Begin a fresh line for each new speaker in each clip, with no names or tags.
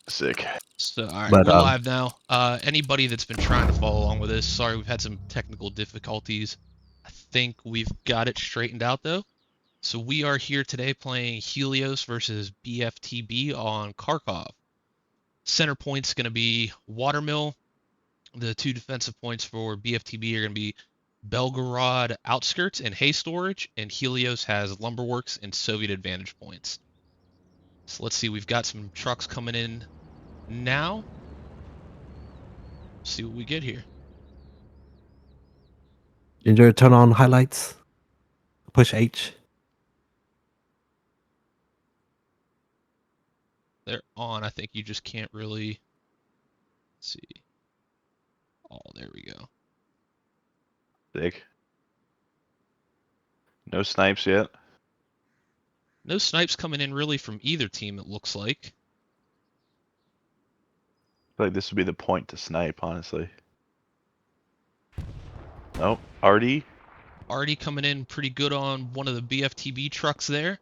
Sick.
So, all right,
But,
we're live now. Anybody that's been trying to follow along with this, sorry, we've had some technical difficulties. I think we've got it straightened out though. So we are here today playing Helios versus BFTB on Kharkov. Center point's going to be Watermill. The two defensive points for BFTB are going to be Belgorod Outskirts and Hay Storage, and Helios has Lumberworks and Soviet Advantage points. So let's see, we've got some trucks coming in now. See what we get here.
Ginger, turn on highlights. Push H.
They're on. I think you just can't really see. Oh, there we go.
Sick. No snipes yet.
No snipes coming in really from either team, it looks like.
I feel like this would be the point to snipe, honestly. Nope. RD?
Already coming in pretty good on one of the BFTB trucks there.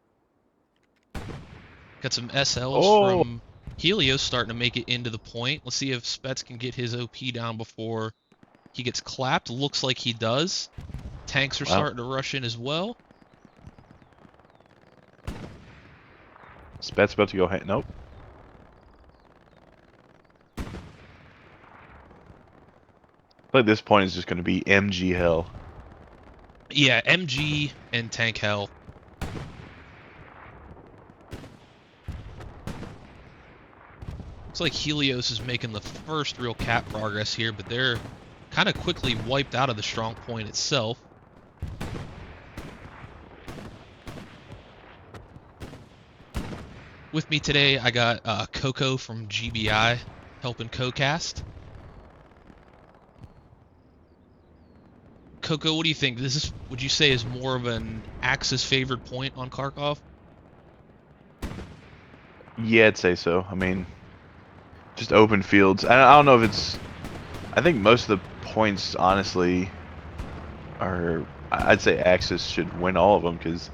Got some SLs from Helios starting to make it into the point. Let's see if Spets can get his OP down before he gets clapped. Looks like he does. Tanks are starting to rush in as well.
Spet's about to go ahead. Nope. I feel like this point is just going to be MG hell.
Yeah, MG and tank hell. Looks like Helios is making the first real cap progress here, but they're kind of quickly wiped out of the strong point itself. With me today, I got Coco from GBI helping co-cast. Coco, what do you think? Would you say, is more of an Axis favored point on Kharkov?
Yeah, I'd say so. I mean, just open fields. I don't know if it's... I think most of the points, honestly, are... I'd say Axis should win all of them, because...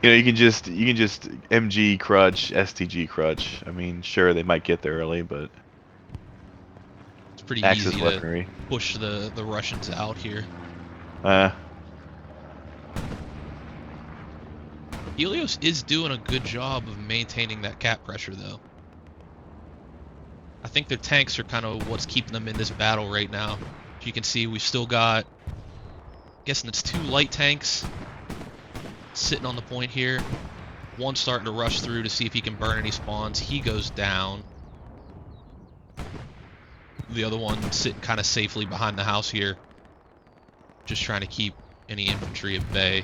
You know, you can just MG crutch, STG crutch. I mean, sure, they might get there early, but...
It's pretty
Axis
easy
weaponry.
to push the Russians out here. Helios is doing a good job of maintaining that cap pressure, though. I think their tanks are kind of what's keeping them in this battle right now. As you can see, we've still got, I'm guessing it's 2 light tanks sitting on the point here. One starting to rush through to see if he can burn any spawns. He goes down. The other one sitting kind of safely behind the house here, just trying to keep any infantry at bay.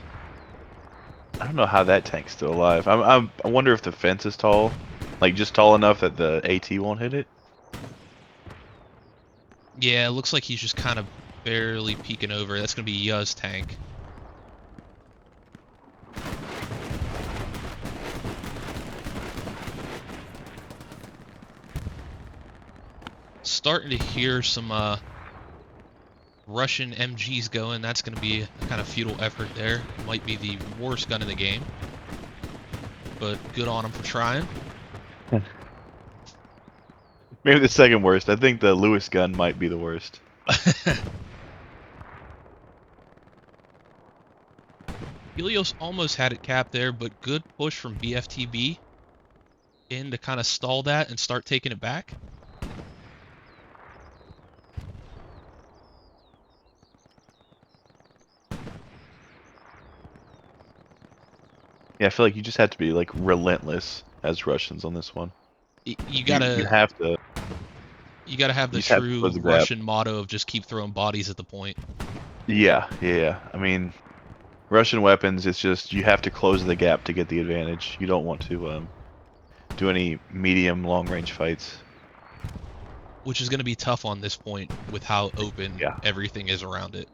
I don't know how that tank's still alive. I wonder if the fence is tall, like just tall enough that the AT won't hit it.
Yeah, it looks like he's just kind of barely peeking over. That's gonna be Yuz's tank. Starting to hear some Russian MGs going. That's going to be a kind of futile effort there. Might be the worst gun in the game, but good on him for trying.
Maybe the second worst. I think the Lewis gun might be the worst.
Helios almost had it capped there, but good push from BFTB in to kind of stall that and start taking it back.
Yeah, I feel like you just have to be like relentless as Russians on this one.
You gotta have the true Russian motto of just keep throwing bodies at the point.
Yeah. I mean, Russian weapons, it's just you have to close the gap to get the advantage. You don't want to do any medium long range fights.
Which is going to be tough on this point with how open everything is around it.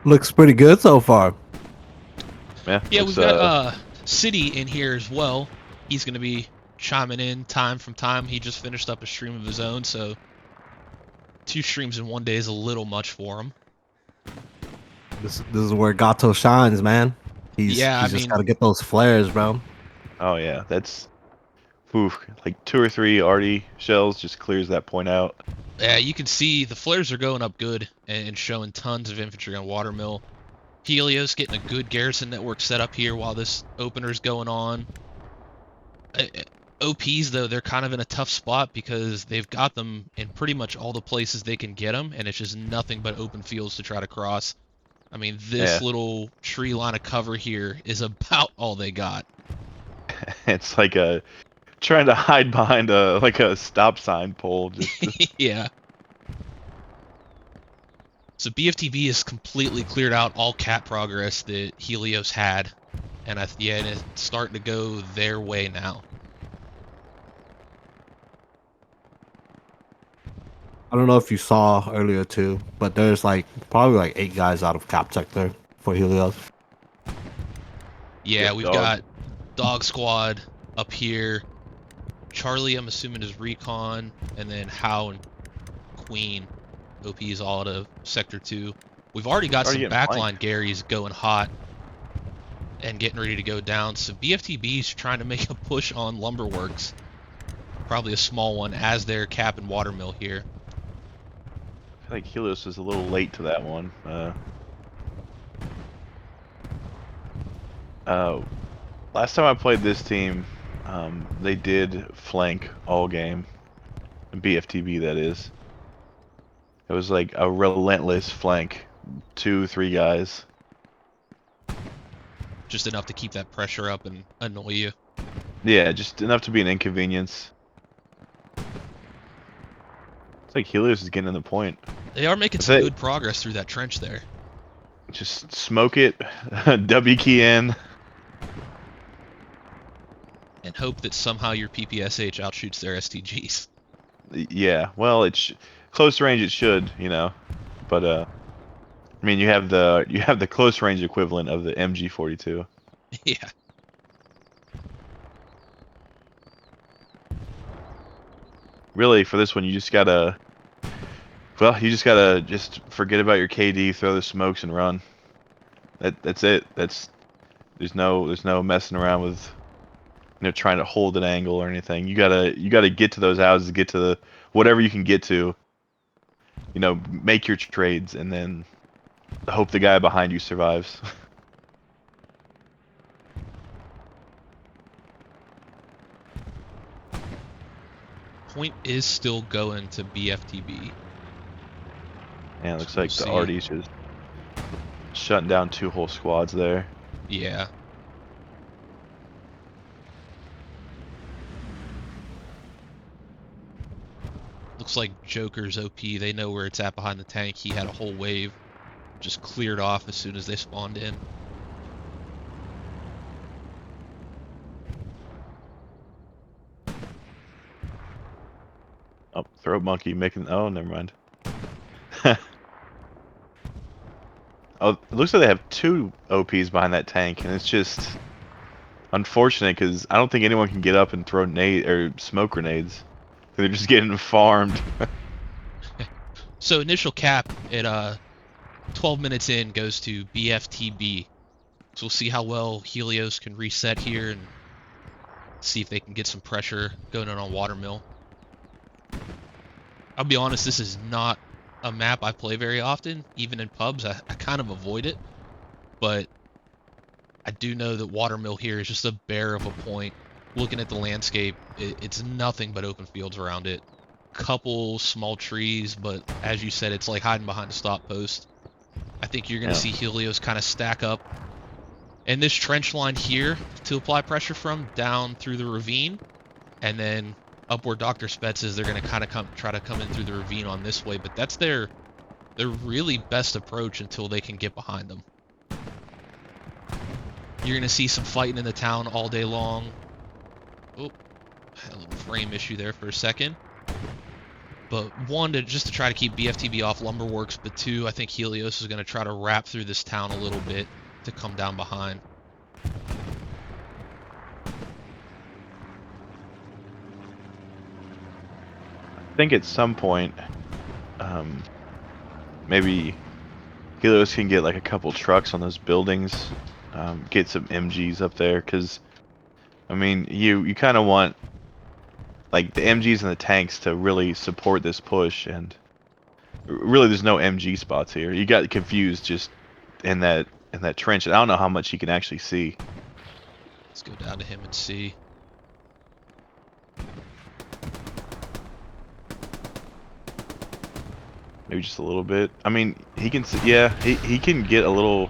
Looks pretty good so far.
Yeah,
we've got City in here as well. He's going to be chiming in time from time. He just finished up a stream of his own, so 2 streams in one day is a little much for him.
This is where Gato shines, man. He's
Yeah, I
just
mean,
got to get those flares, bro.
Oh yeah, that's like 2 or 3 arty shells just clears that point out.
yeah, you can see the flares are going up good and showing tons of infantry on Watermill. Helios getting a good garrison network set up here while this opener's going on. OPs, though, they're kind of in a tough spot because they've got them in pretty much all the places they can get them, and it's just nothing but open fields to try to cross. I mean, this
Yeah.
little tree line of cover here is about all they got.
It's like trying to hide behind a stop sign pole. Just
Yeah. So BFTB has completely cleared out all cat progress that Helios had, and yeah, and it's starting to go their way now.
I don't know if you saw earlier too, but there's probably 8 guys out of cap sector for Helios.
Yeah,
Good
we've
dog.
got Dog Squad up here. Charlie, I'm assuming, is recon, and then How and Queen OPs all out of Sector 2. We've already got
Already
some
getting
backline
flanked.
Garys going hot and getting ready to go down. So BFTB's trying to make a push on Lumberworks. Probably a small one as their cap and watermill here.
I feel like Helios is a little late to that one. Last time I played this team, they did flank all game. BFTB, that is. It was like a relentless flank. 2, 3 guys.
Just enough to keep that pressure up and annoy you.
Yeah, just enough to be an inconvenience. It's like Helios is getting to the point.
They are making some good progress through that trench there.
Just smoke it, W key in.
And hope that somehow your PPSH outshoots their STGs.
Yeah, well, close range it should, but I mean you have the close range equivalent of the MG42.
Yeah.
Really, for this one, you just gotta just forget about your KD, throw the smokes, and run. That's it. There's no messing around with trying to hold an angle or anything. You gotta get to those houses, get to whatever you can get to. Make your trades, and then hope the guy behind you survives.
Point is still going to BFTB.
Yeah, it looks like the
see.
Arty's just shutting down 2 whole squads there.
Yeah. Looks like Joker's OP. They know where it's at behind the tank. He had a whole wave. Just cleared off as soon as they spawned in.
Oh, throat monkey making. Oh, never mind. Oh, it looks like they have 2 OPs behind that tank, and it's just unfortunate because I don't think anyone can get up and throw smoke grenades. They're just getting farmed.
So initial cap at 12 minutes in goes to BFTB. So we'll see how well Helios can reset here and see if they can get some pressure going on Watermill. I'll be honest, this is not a map I play very often. Even in pubs, I kind of avoid it. But I do know that Watermill here is just a bear of a point. Looking at the landscape, it's nothing but open fields around it. Couple small trees, but as you said, it's like hiding behind a stop post. I think you're going to see Helios kind of stack up. And this trench line here to apply pressure from down through the ravine. And then up where Dr. Spetz is, they're going to kind of try to come in through the ravine on this way. But that's their really best approach until they can get behind them. You're going to see some fighting in the town all day long. Oh, had a little frame issue there for a second. But one, just to try to keep BFTB off Lumberworks, but 2, I think Helios is going to try to wrap through this town a little bit to come down behind.
think at some point, maybe Helios can get like a couple trucks on those buildings, get some MGs up there, because I mean, you kind of want like the MGs and the tanks to really support this push, and really there's no MG spots here. You got confused just in that trench. I don't know how much he can actually see.
Let's go down to him and see.
Maybe just a little bit. I mean, he can see, yeah, he can get a little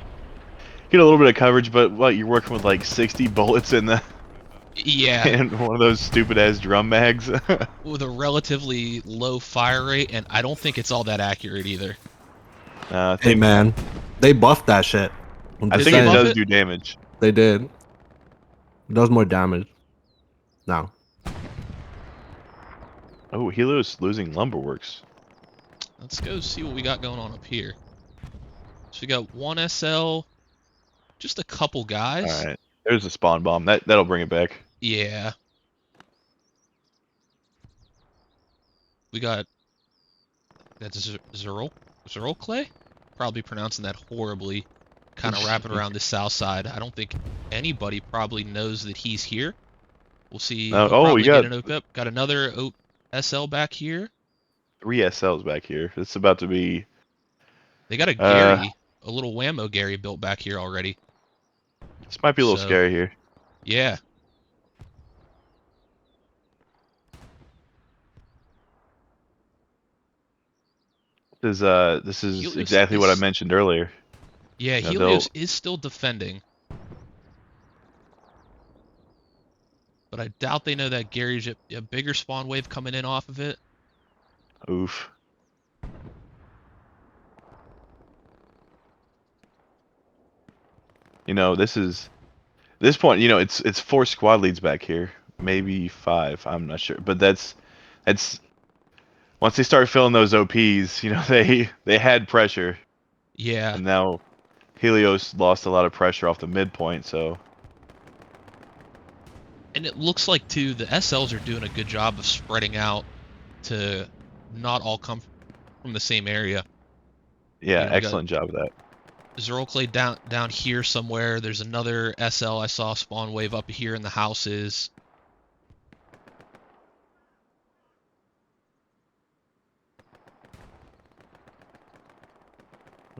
bit of coverage, but what, you're working with like 60 bullets in the
Yeah,
in one of those stupid ass drum mags.
with a relatively low fire rate, and I don't think it's all that accurate either.
I
Hey
think
man, they buffed that shit. I'm
I
just
Did
think
they
it
saying.
buff
does
it?
do damage.
They did. It does more damage now.
Oh, Helios losing Lumberworks.
Let's go see what we got going on up here. So we got one SL, just a couple
All
guys.
right, there's a spawn bomb. That'll bring it back.
Yeah. We got that's Zerol Clay? Probably pronouncing that horribly. Kind of wrapping around the south side. I don't think anybody probably knows that he's here. We'll see.
No,
He'll
oh, we
probably get
got
an OP up. Got another SL back here.
3 SLs back here. It's about to be.
They got a
Uh,
Gary, a little Whammo Gary built back here already.
this might be a little
So,
scary here.
yeah.
This is
Helios
exactly what I
is,
mentioned earlier.
yeah,
You know, they'll.
Helios is still defending. But I doubt they know that Gary's a bigger spawn wave coming in off of it.
Oof. You know, this point. You know, it's 4 squad leads back here, maybe 5. I'm not sure, but that's once they start filling those OPs. You know, they had pressure,
Yeah,
and now Helios lost a lot of pressure off the midpoint. So
and it looks like too the SLs are doing a good job of spreading out to not all come from the same area.
yeah,
You know, we got
excellent job of that.
Zeroclay down here somewhere. There's another SL I saw spawn wave up here in the houses.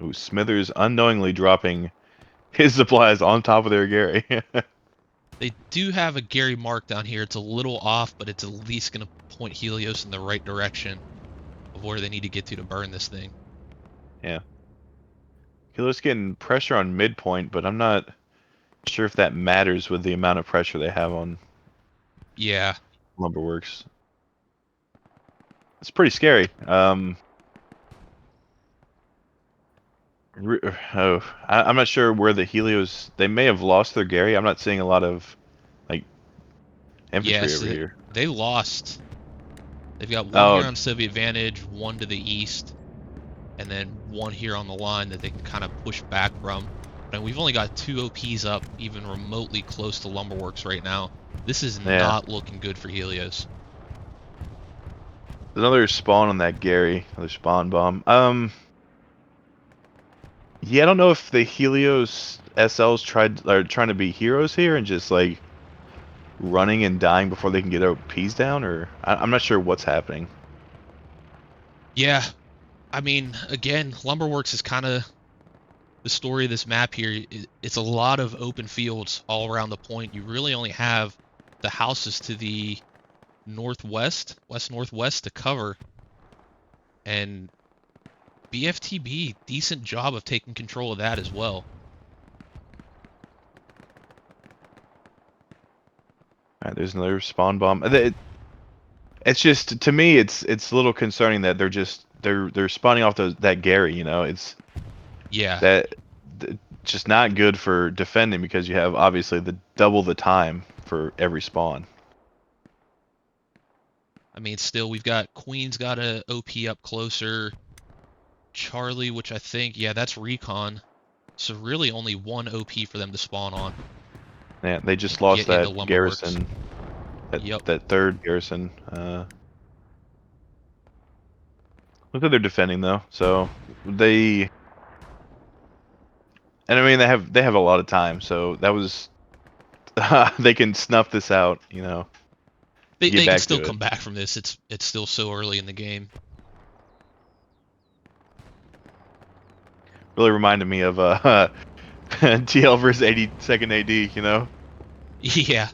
Ooh, Smithers unknowingly dropping his supplies on top of their Gary.
They do have a Gary mark down here. It's a little off, but it's at least going to point Helios in the right direction of where they need to get to burn this thing.
Yeah. Helios getting pressure on midpoint, but I'm not sure if that matters with the amount of pressure they have on
Yeah,
Lumberworks. It's pretty scary. I'm not sure where the Helios. They may have lost their Gary. I'm not seeing a lot of like infantry
yes,
over here.
they lost. They've got one
Oh,
here on Soviet Vantage, one to the east, and then one here on the line that they can kind of push back from. And we've only got 2 OPs up, even remotely close to Lumberworks right now. This is
yeah.
not looking good for Helios.
Another spawn on that Gary. Another spawn bomb. Yeah, I don't know if the Helios SLs are trying to be heroes here and just like running and dying before they can get their P's down, or I'm not sure what's happening.
Yeah, I mean, again, Lumberworks is kind of the story of this map here. It's a lot of open fields all around the point. You really only have the houses to the northwest, west-northwest to cover. And BFTB, decent job of taking control of that as well.
All right, there's another spawn bomb. It's just to me, it's a little concerning that they're spawning off that Gary. You know, it's
Yeah,
that just not good for defending because you have obviously the double the time for every spawn.
I mean, still, we've got Queen's got a OP up closer. Charlie, which I think, yeah, that's Recon. So really only one OP for them to spawn on.
Yeah, they just
And
lost
get into
that
Lumberworks.
garrison,
Yep.
that third garrison. Look at they're defending though. So they, and I mean they have a lot of time. So that was they can snuff this out. You know,
They
get
they can
back
still
to it.
come back from this. It's still so early in the game.
Really reminded me of TL versus 82nd AD. You know,
Yeah.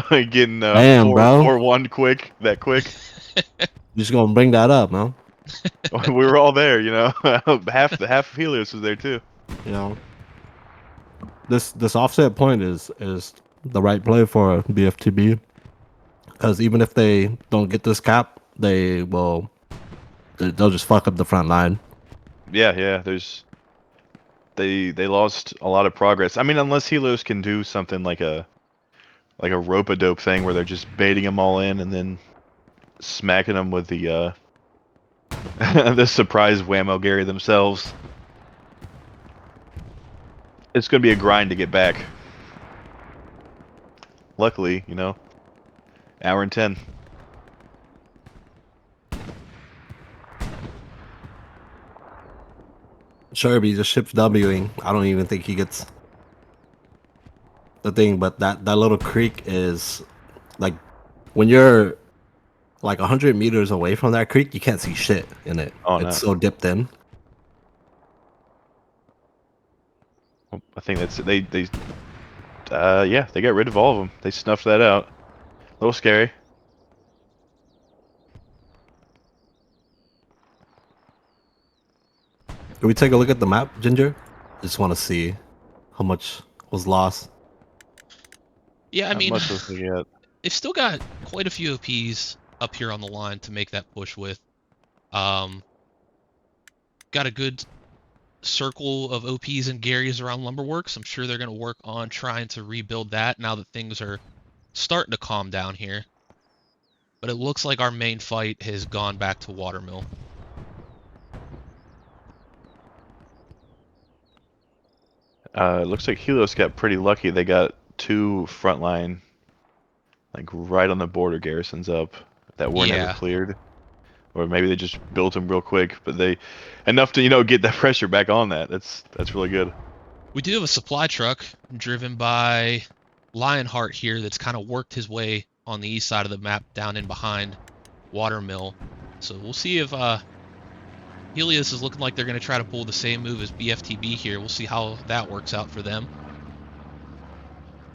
getting
Damn, bro.
4-1 quick. That quick.
You just gonna bring that up, man.
We were all there. You know, half of Helios was there too.
You know, this offset point is the right play for BFTB because even if they don't get this cap, they'll just fuck up the front line.
Yeah, yeah. They lost a lot of progress. I mean, unless Helios can do something like a rope-a-dope thing where they're just baiting them all in and then smacking them with the the surprise whammo Gary themselves. It's gonna be a grind to get back. Luckily, you know, hour and 10.
Sherby just ships Wing. I don't even think he gets the thing, but that little creek is like when you're like 100 meters away from that creek, you can't see shit in it.
Oh
It's
no,
so dipped in.
I think that's they yeah, they got rid of all of them. They snuffed that out. A little scary.
Can we take a look at the map, Ginger? Just want to see how much was lost.
Yeah, I
Not
mean,
much looking yet.
they've still got quite a few OPs up here on the line to make that push with. Um, got a good circle of OPs and Garys around Lumberworks. I'm sure they're going to work on trying to rebuild that now that things are starting to calm down here. But it looks like our main fight has gone back to Watermill.
It looks like Helios got pretty lucky. They got 2 frontline, like right on the border garrisons up that were never
Yeah,
cleared. Or maybe they just built them real quick, but they enough to get that pressure back on that. That's really good.
we do have a supply truck driven by Lionheart here that's kind of worked his way on the east side of the map down in behind Watermill. So we'll see if Helios is looking like they're going to try to pull the same move as BFTB here. We'll see how that works out for them.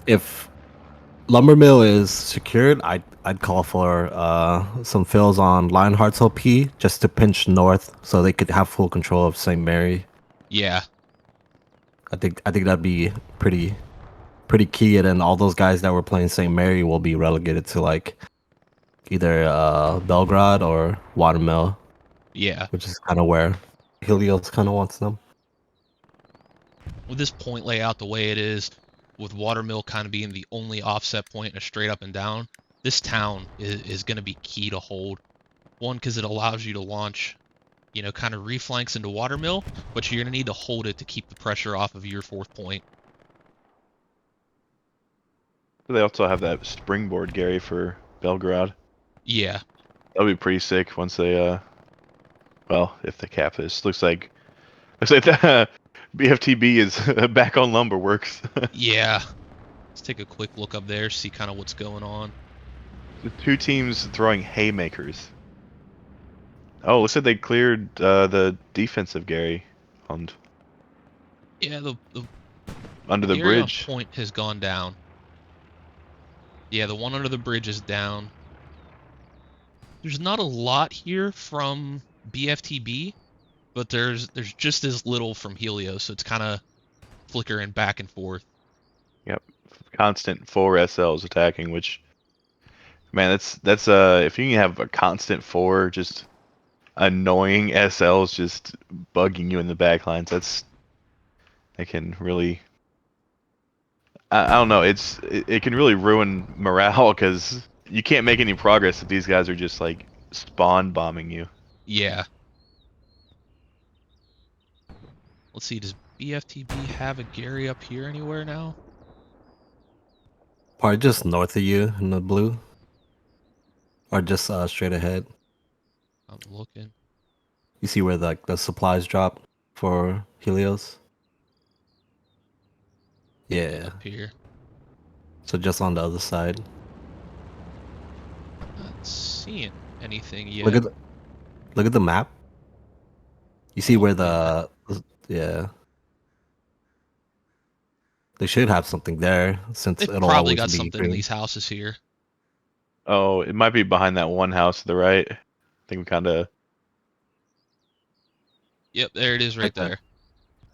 If lumber mill is secured, I'd call for some fills on Lionheart's LP just to pinch north so they could have full control of St. Mary.
Yeah,
I think that'd be pretty key, and then all those guys that were playing St. Mary will be relegated to like either Belgrade or Watermill,
yeah.
which is kind of where Helios kind of wants them.
With this point layout the way it is, with Watermill kind of being the only offset point in a straight up and down, this town is going to be key to hold. One, because it allows you to launch, kind of reflanks into Watermill, but you're going to need to hold it to keep the pressure off of your 4th point.
They also have that springboard Gary for Belgrade.
Yeah,
That'll be pretty sick once they well, if they cap this. Looks like the BFTB is back on Lumberworks.
yeah. Let's take a quick look up there, see kind of what's going on.
The 2 teams throwing haymakers. Oh, looks like they cleared the defensive Gary on
Yeah, the
under the
area on
bridge.
point has gone down. Yeah, the one under the bridge is down. There's not a lot here from BFTB, but there's just as little from Helios, so it's kind of flickering back and forth.
Yep, constant 4 SLs attacking, which man, that's if you can have a constant 4 just annoying SLs just bugging you in the backlines, that can really I don't know, it can really ruin morale because you can't make any progress if these guys are just like spawn bombing you.
Yeah. Let's see, does BFTB have a Gary up here anywhere now?
Probably just north of you in the blue, or just straight ahead.
I'm looking.
You see where the supplies drop for Helios? Yeah.
Up here.
So just on the other side.
Not seeing anything
Look
yet.
at look at the map. You see where
Yeah.
yeah. They should have something there since
They've
it'll
probably
always
got
be
something in
green.
these houses here.
Oh, it might be behind that one house to the right. I think we kind of.
Yep, there it is right there.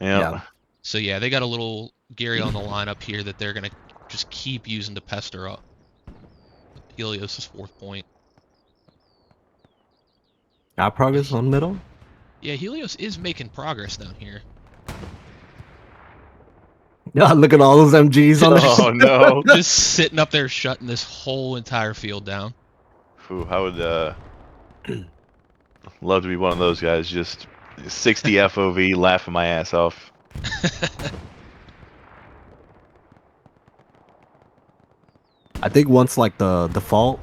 Yeah.
Yeah.
So yeah, they got a little Gary on the line up here that they're gonna just keep using to pester up Helios' 4th point.
Got progress on middle?
Yeah, Helios is making progress down here.
Yeah, look at all those MGs on
Oh
this.
no.
Just sitting up there shutting this whole entire field down.
Ooh, I would love to be one of those guys. Just 60 FOV, laughing my ass off.
I think once like the default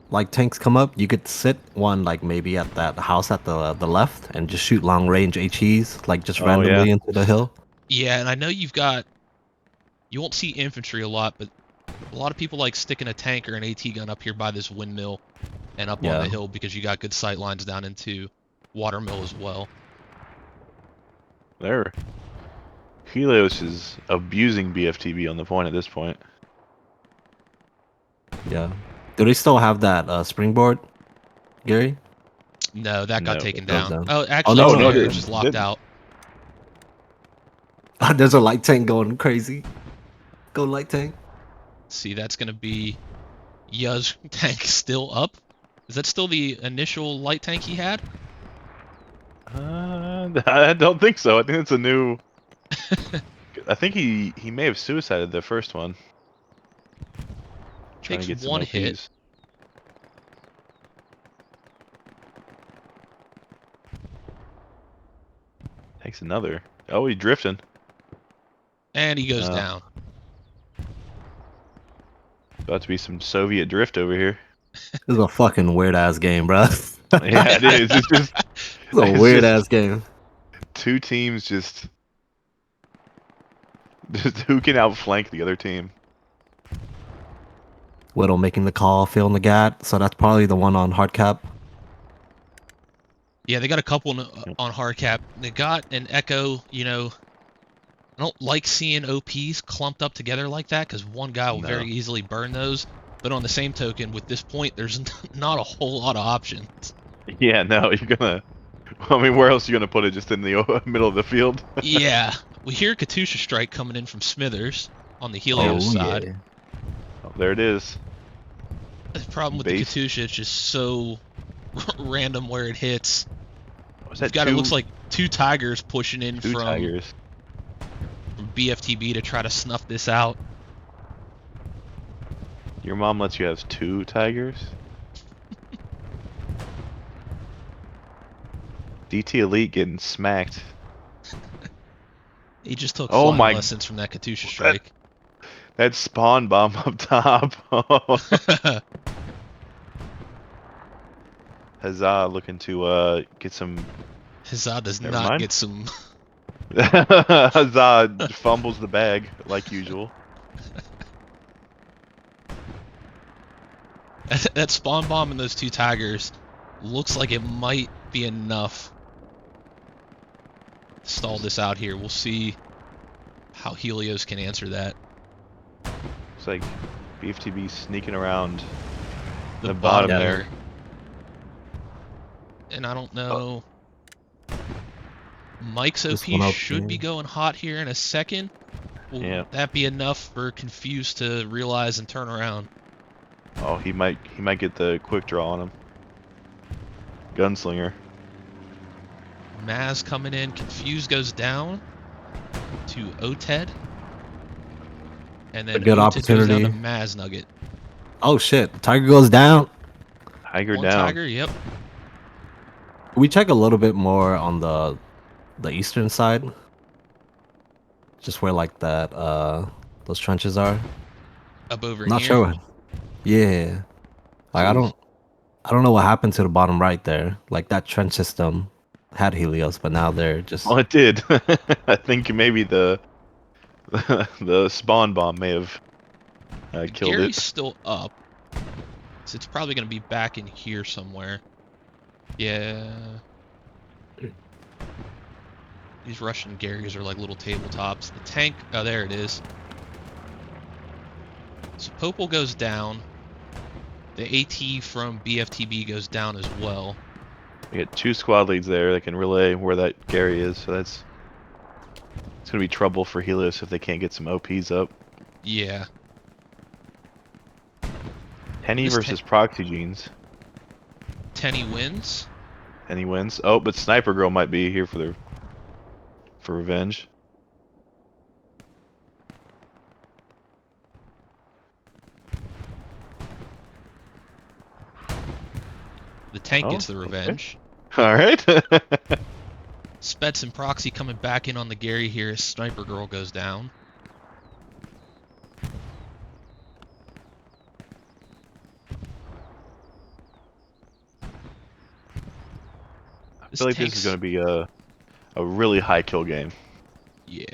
like tanks come up, you could sit one like maybe at that house at the left and just shoot long range HEs like just
Oh yeah.
randomly into the hill.
Yeah, and I know you won't see infantry a lot, but a lot of people like sticking a tank or an AT gun up here by this windmill and up on
Yeah.
the hill because you got good sight lines down into Watermill as well.
There. Helios is abusing BFTB on the point at this point.
Yeah. Do they still have that springboard, Gary?
No, that got
No.
taken
Goes
down.
down.
Oh,
Oh
actually,
no,
it's
no,
there.
they
It's just locked
didn't.
out.
There's a light tank going crazy. Go light tank.
See, that's going to be Yuz tank still up. Is that still the initial light tank he had?
I don't think so. I think it's a new. I think he may have suicided the first one. Trying to
Takes
get some
one hit.
OPs. Takes another. Oh, he's drifting.
And he goes down.
About to be some Soviet drift over here.
This is a fucking weird ass game, bro. It's
Yeah, it is.
a
It's
weird
just
ass game.
two teams just who can outflank the other team.
Whittle making the call, feeling the gat. So that's probably the one on hard cap.
Yeah, they got a couple on hardcap. They got an Echo, I don't like seeing OPs clumped up together like that because one guy will
No.
very easily burn those. But on the same token, with this point, there's not a whole lot of options.
Yeah, no, you're gonna. I mean, where else are you gonna put it? Just in the middle of the field?
Yeah, we hear Katusha strike coming in from Smithers on the Helios side.
Yeah.
Oh, there it is.
The problem with the
Base.
Katusha, it's just so random where it hits.
Was
We've
that
got
two?
it looks like two Tigers pushing in
Two
from
tigers.
BFTB to try to snuff this out.
Your mom lets you have two tigers? DT Elite getting smacked.
He just took
Oh
flying
my-
lessons from that Katusha strike.
That spawn bomb up top. Huzzah, looking to get some.
Huzzah does
Never
not
mind.
get some.
Huzzah fumbles the bag like usual.
That spawn bomb and those two Tigers looks like it might be enough to stall this out here. We'll see how Helios can answer that.
Looks like BFTB sneaking around
The
the bottom
Yeah.
there.
And I don't know. Mike's
This
OP
one up
should be
here.
going hot here in a second. Will
Yeah.
that be enough for Confused to realize and turn around?
Oh, he might get the quick draw on him. Gunslinger.
Maz coming in. Confused goes down to Oted. And then
A good
Oted goes down to
opportunity.
Maz Nugget.
Oh shit. Tiger goes down.
Tiger
One
down.
Tiger, yep.
We check a little bit more on the eastern side. Just where like that those trenches are.
Up over
Not
here.
sure. Yeah. Like I don't know what happened to the bottom right there. Like that trench system had Helios, but now they're just
Well, it did. I think maybe the the spawn bomb may have killed
Gary's
it.
still up, so it's probably gonna be back in here somewhere. Yeah. These Russian Garys are like little tabletops. The tank, oh, there it is. So Popel goes down. The AT from BFTB goes down as well.
We get 2 squad leads there that can relay where that Gary is, so it's gonna be trouble for Helios if they can't get some OPs up.
Yeah.
Tenny
This
versus Proxy Genes.
Tenny wins.
Tenny wins. Oh, but Sniper Girl might be here for revenge.
The tank
Oh,
gets the
okay.
revenge.
All right.
Spets and Proxy coming back in on the Gary here as Sniper Girl goes down.
I feel like this is going to be a really high kill game.
Yeah.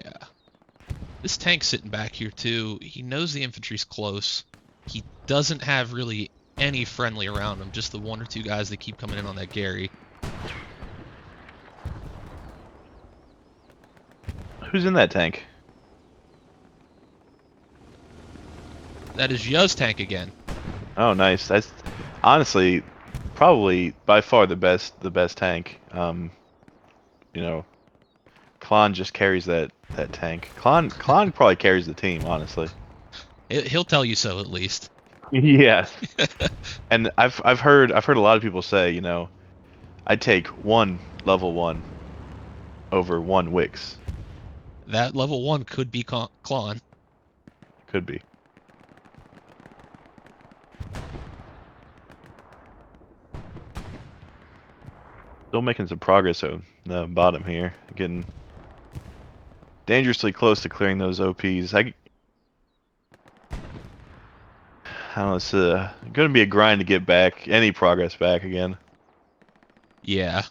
This tank's sitting back here too. He knows the infantry's close. He doesn't have really any friendly around him, just the 1 or 2 guys that keep coming in on that Gary.
Who's in that tank?
That is Yuz tank again.
Oh, nice. That's honestly probably by far the best tank. You know, Klon just carries that tank. Klon probably carries the team, honestly.
He'll tell you so at least.
Yes. And I've heard a lot of people say, you know, I'd take 1 level 1 over 1 Wix.
That level 1 could be Klon.
Could be. Still making some progress on the bottom here. Getting dangerously close to clearing those OPs. I don't know, it's going to be a grind to get back any progress back again.
Yeah.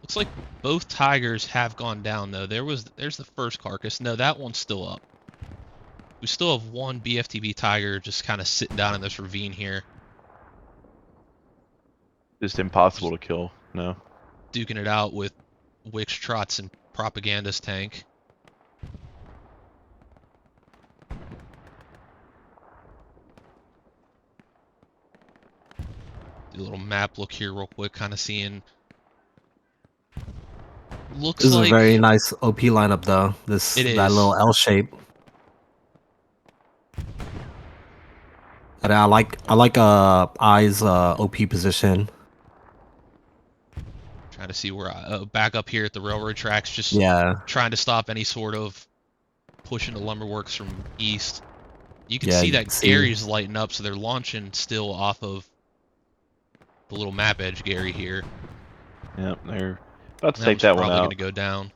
Looks like both Tigers have gone down though. There's the first carcass. No, that one's still up. We still have 1 BFTB Tiger just kind of sitting down in this ravine here.
Just impossible to kill. No.
Duking it out with Wix Trots and Propagandist tank. Do a little map look here real quick, kind of seeing. Looks
this is
like
a very nice OP lineup though.
it is.
That little L shape. And I like I's OP position.
Trying to see where back up here at the railroad tracks, just trying to stop any sort of pushing the lumberworks from east. You can see that Gary's lighting up, so they're launching still off of the little map edge Gary here.
Yep, they're about to take that one out.
Probably going to go down.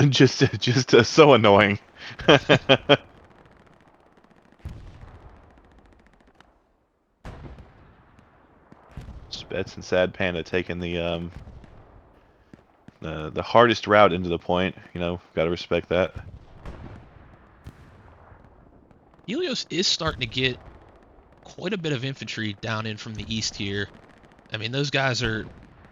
just so annoying. Spets and Sad Panda taking the hardest route into the point. You know, got to respect that.
Helios is starting to get quite a bit of infantry down in from the east here. I mean, those guys are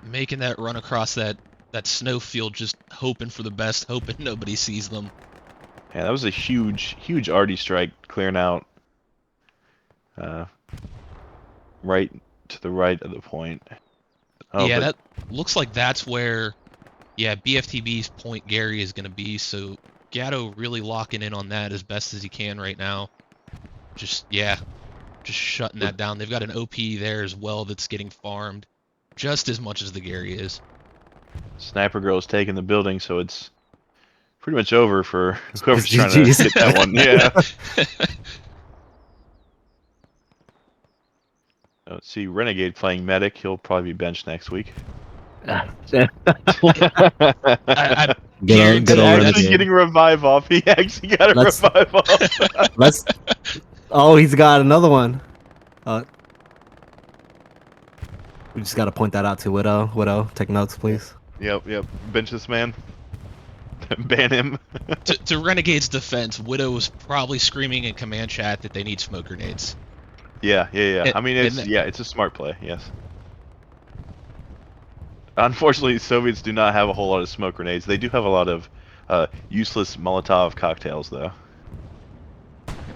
making that run across that snowfield, just hoping for the best, hoping nobody sees them.
Yeah, that was a huge arty strike clearing out right to the right of the point.
Oh, yeah, that looks like that's where, yeah, BFTB's point Gary is going to be. So Gatto really locking in on that as best as he can right now. Just shutting that down. They've got an OP there as well that's getting farmed just as much as the Gary is.
Sniper Girl's taking the building, so it's pretty much over for whoever's trying to get that one. Yeah. Let's see, Renegade playing medic. He'll probably be benched next week.
I
He's actually getting revive off. He actually got a revive off.
Oh, he's got another one. We just gotta point that out to Widow. Widow, take notes, please.
Yep. Bench this man. Ban him.
To Renegade's defense, Widow was probably screaming in command chat that they need smoke grenades.
Yeah.
It-
I mean,
and
it's a smart play. Yes. Unfortunately, Soviets do not have a whole lot of smoke grenades. They do have a lot of useless Molotov cocktails, though.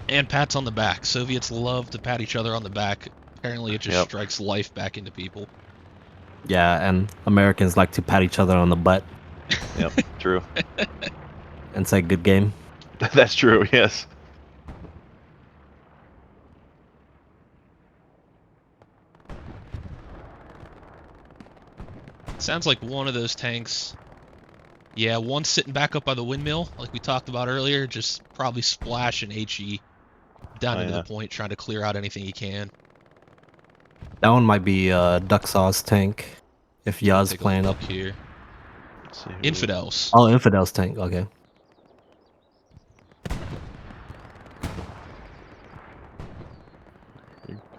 And pats on the back. Soviets love to pat each other on the back. Apparently, it just
Yep.
strikes life back into people.
Yeah, and Americans like to pat each other on the butt
Yep. True.
and say good game.
That's true. Yes.
Sounds like one of those tanks. Yeah, one's sitting back up by the windmill, like we talked about earlier, just probably splashing HE down into the point, trying to clear out anything he can.
That one might be Duck Sauce tank. If Yaz
Take a
playing
look
up.
here.
Let's see.
Infidels.
Oh, Infidels tank. Okay.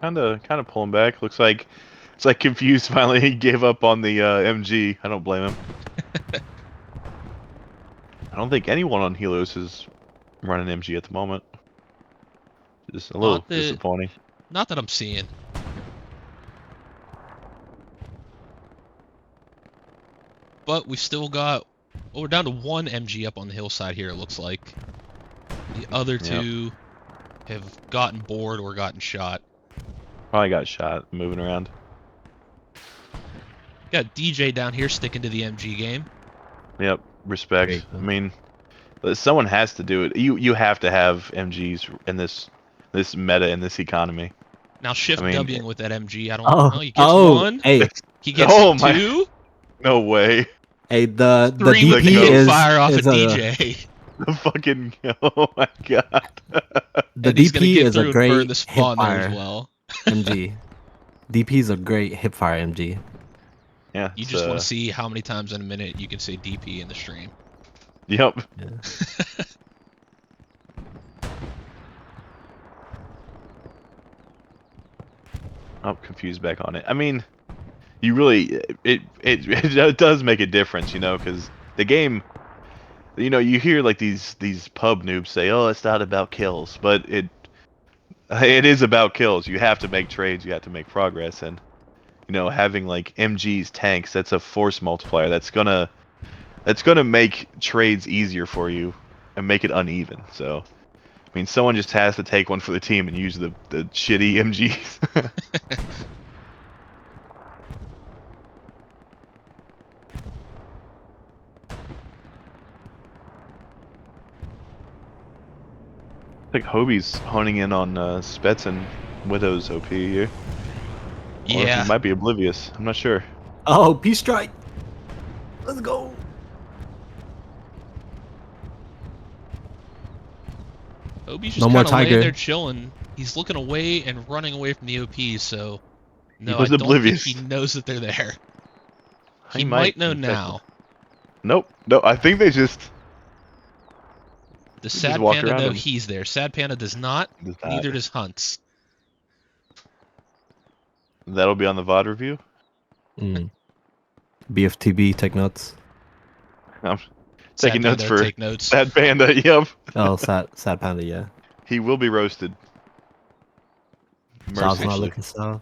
Kind of pulling back. Looks like it's like confused. Finally, he gave up on the MG. I don't blame him. I don't think anyone on Helios is running MG at the moment. Just a little disappointing.
Not that I'm seeing. But we've still got... Well, we're down to one MG up on the hillside here, it looks like. The other two have gotten bored or gotten shot.
Probably got shot moving around.
Got DJ down here sticking to the MG game.
Yep, respect. I mean, someone has to do it. You have to have MGs in this meta in this economy.
Now shift Wing with that MG. I don't know. He gets one.
Hey,
he gets two.
No way.
Hey, the
three with
DP
the
is
fire off
is
of
a,
DJ.
The fucking oh my god.
The
and he's gonna
DP
get
is
through
a
and
great
burn the spawn there
hipfire
as well.
MG. DP is a great hipfire MG.
Yeah.
You just want to see how many times in a minute you can say DP in the stream.
Yep.
Yeah.
I'm confused back on it. I mean, you really it does make a difference, you know, because the game, you know, you hear like these pub noobs say, "Oh, it's not about kills," but it is about kills. You have to make trades, you have to make progress, and you know, having like MGs, tanks, that's a force multiplier. That's gonna make trades easier for you and make it uneven. So, I mean, someone just has to take one for the team and use the shitty MGs. I think Hobie's honing in on Spets and Widow's OP here. Or
Yeah.
he might be oblivious. I'm not sure.
Oh, Peace Strike. Let's go.
Hobie's just kind of laying there chilling. He's looking away and running away from the OPs, so no, I don't think he knows that they're there. He might know now.
Nope. No, I think they just...
Does Sad Panda know he's there? Sad Panda does not. Neither does Hunts.
That'll be on the VOD review.
BFTB, take notes.
I'm taking notes for
take notes.
Sad Panda. Yep.
Oh, Sad Panda, yeah.
He will be roasted.
Sounds not looking so.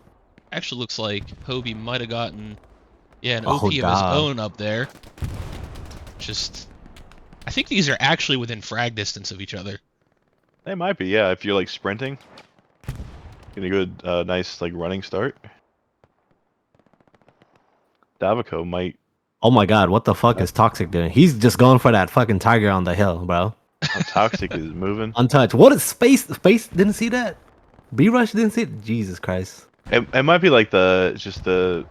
Actually, looks like Hobie might have gotten, an OP of his own up there. Just, I think these are actually within frag distance of each other.
They might be, yeah. If you're like sprinting, get a good, nice like running start. Davico might.
Oh my god, what the fuck is Toxic doing? He's just going for that fucking tiger on the hill, bro.
Toxic is moving.
Untouched. What is Space? Space didn't see that? B-Rush didn't see it? Jesus Christ.
It might be like just the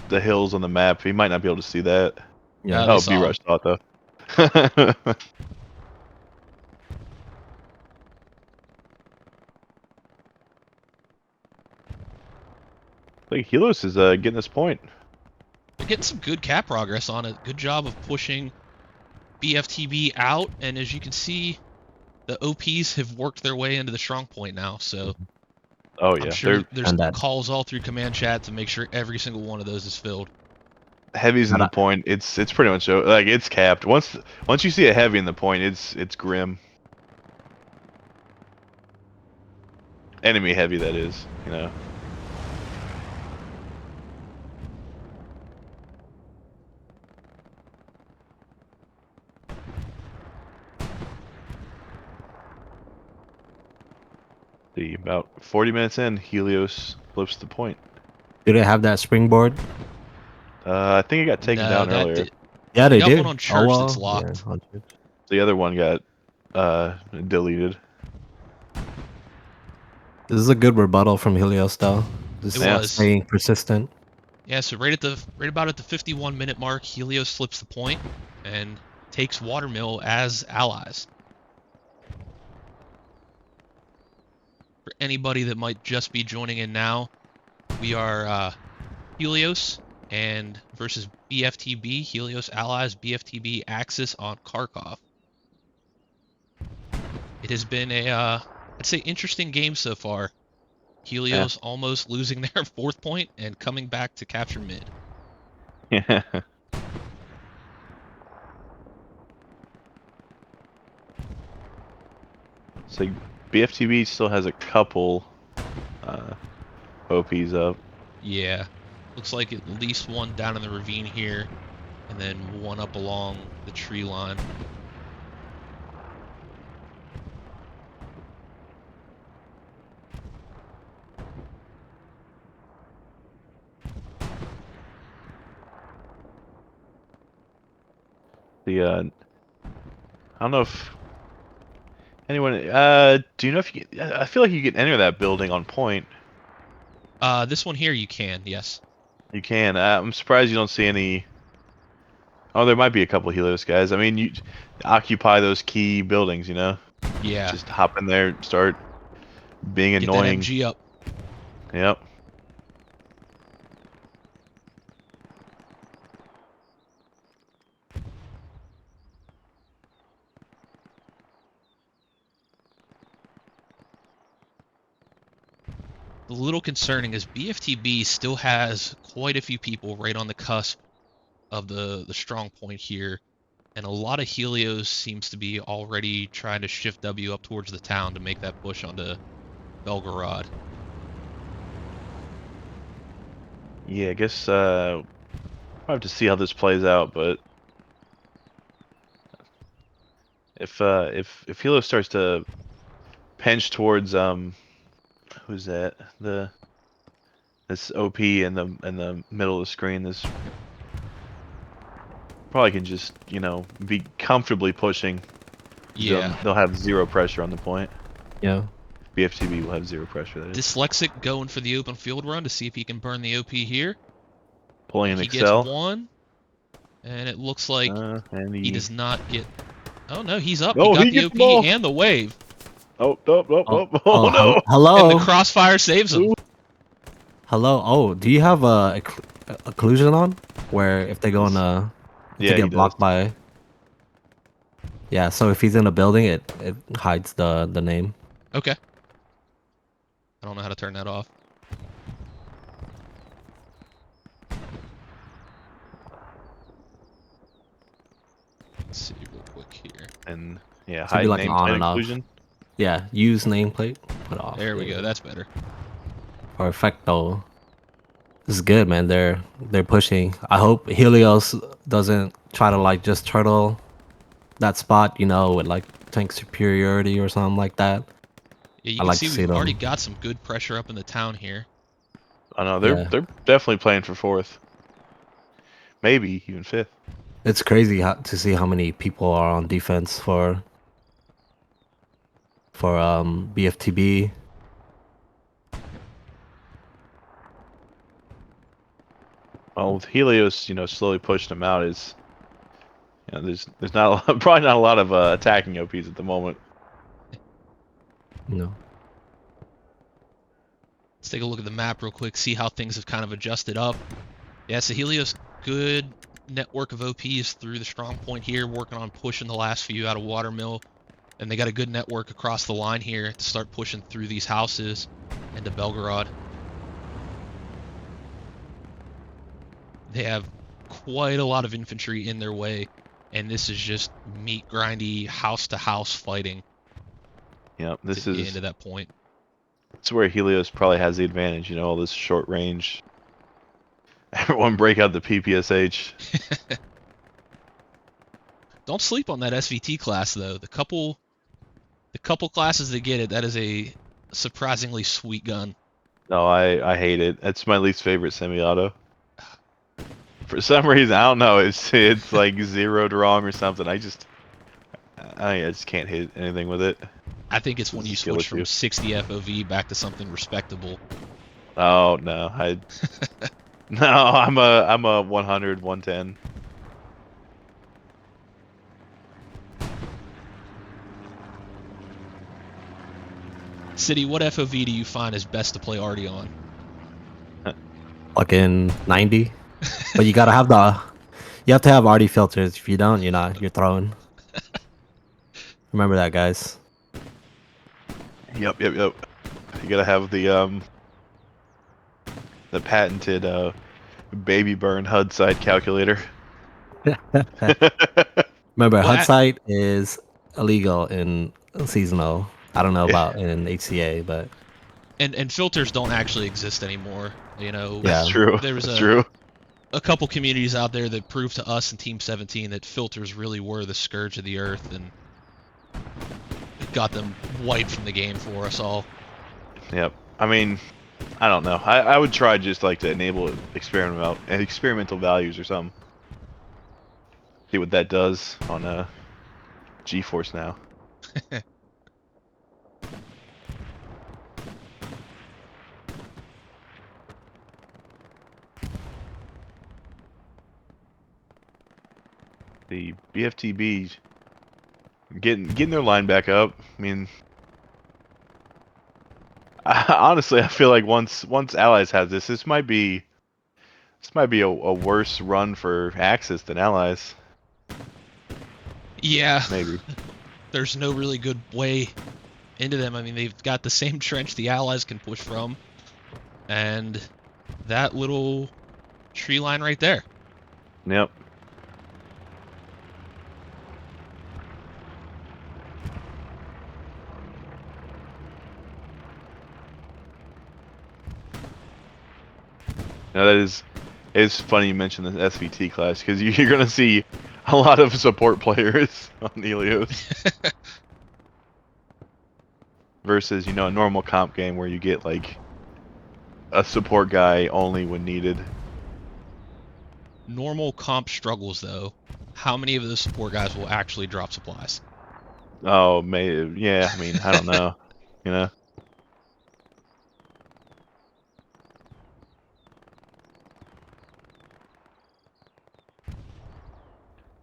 hills on the map. He might not be able to see that.
Yeah.
Oh, B-Rush thought though. Like Helios is getting this point.
They're getting some good cap progress on it. Good job of pushing BFTB out, and as you can see, the OPs have worked their way into the strong point now, so
Oh
I'm
yeah,
sure
they're
there's
And that
calls all through command chat to make sure every single one of those is filled.
heavies in
And
the
I-
point. It's pretty much like it's capped. Once you see a heavy in the point, it's grim. Enemy heavy, that is. You know. About 40 minutes in, Helios flips the point.
do they have that springboard?
I think it got taken
No,
down earlier.
Yeah,
they
they
got
do.
one on
Oh
church that's
well, yeah.
locked.
On Church.
The other one got deleted.
This is a good rebuttal from Helios, though.
It
Just
Yeah.
was.
staying persistent.
Yeah, so right about at the 51-minute mark, Helios flips the point and takes Watermill as allies. For anybody that might just be joining in now, we are Helios and versus BFTB, Helios allies, BFTB Axis on Kharkov. It has been a, I'd say, interesting game so far. Helios almost losing their 4th point and coming back to capture mid.
Yeah. So BFTB still has a couple OPs up.
Yeah, looks like at least one down in the ravine here, and then one up along the tree line.
I don't know if anyone. Do you know if you? I feel like you can enter that building on point.
This one here you can, yes.
You can. I'm surprised you don't see any. Oh, there might be a couple Helios guys. I mean, you occupy those key buildings. You know,
Yeah,
just hop in there, start being
get that
annoying.
MG up.
Yep.
A little concerning is BFTB still has quite a few people right on the cusp of the strong point here, and a lot of Helios seems to be already trying to shift W up towards the town to make that push onto Belgorod.
Yeah, I guess we'll have to see how this plays out, but if Helios starts to pinch towards who's that? This OP in the middle of the screen, this probably can just, be comfortably pushing.
Yeah,
They'll have zero pressure on the point.
Yeah.
BFTB will have zero pressure. That is.
Dyslexic going for the open field run to see if he can burn the OP here.
Pulling an
He gets
Excel.
one, and it looks like
And
he does not get... Oh no, he's up.
Oh,
he got
he
the
gets
OP
the ball.
and the wave.
Oh, oh, oh,
Oh,
oh, oh, no.
hello.
And the crossfire saves him.
Ooh.
Hello. Oh, do you have a occlusion on? Where if they go in if
Yeah,
they
he
get
does.
blocked by. Yeah, so if he's in a building, it hides the name.
Okay. I don't know how to turn that off. Let's see real quick here.
And yeah,
Should be
hide
like an on
nameplate
and off.
inclusion.
Yeah, use nameplate, put off.
There we
yeah.
go. That's better.
Perfecto. This is good, man. They're pushing. I hope Helios doesn't try to like just turtle that spot, with like tank superiority or something like that.
Yeah, you
I
can
like
see
to see
we've already
them.
got some good pressure up in the town here.
I know
Yeah.
they're definitely playing for fourth, maybe even fifth.
It's crazy to see how many people are on defense for BFTB.
Well, with Helios, slowly pushing them out is, there's not a lot, probably not a lot of attacking OPs at the moment.
No.
Let's take a look at the map real quick, see how things have kind of adjusted up. Yeah, so Helios, good network of OPs through the strong point here, working on pushing the last few out of Watermill. And they got a good network across the line here to start pushing through these houses into Belgorod. They have quite a lot of infantry in their way, and this is just meat grindy, house-to-house fighting.
Yeah, this
to get
is
into that point.
it's where Helios probably has the advantage. You know, all this short range. Everyone break out the PPSH.
Don't sleep on that SVT class though. The couple classes that get it, that is a surprisingly sweet gun.
No, I hate it. It's my least favorite semi-auto. For some reason, I don't know. It's like zeroed wrong or something. I just can't hit anything with it.
I think it's
This
when
is a
you
skill
switch from
issue.
60 FOV back to something respectable.
Oh no, no. I'm a 100, 110.
City, what FOV do you find is best to play Artie on?
Fucking 90. But you gotta have you have to have RD filters. If you don't, you're throwing. Remember that, guys.
Yep. You gotta have the patented baby burn HUD side calculator.
Remember,
Well,
HUD site is illegal in seasonal. I don't know about in HCA, but
and filters don't actually exist anymore. You know,
That's
yeah.
true.
there was
That's true.
a couple communities out there that proved to us in Team 17 that filters really were the scourge of the earth, and it got them wiped from the game for us all.
Yep. I mean, I don't know. I would try just like to enable experimental values or something. See what that does on GeForce now. The BFTB getting their line back up. I mean, honestly, I feel like once Allies has this might be a worse run for Axis than Allies.
Yeah,
Maybe.
there's no really good way into them. I mean, they've got the same trench the Allies can push from, and that little tree line right there.
Yep. Now it's funny you mentioned the SVT class because you're gonna see a lot of support players on Helios versus a normal comp game where you get like a support guy only when needed.
Normal comp struggles though. How many of those support guys will actually drop supplies?
Oh, maybe. Yeah, I mean, I don't know. You know.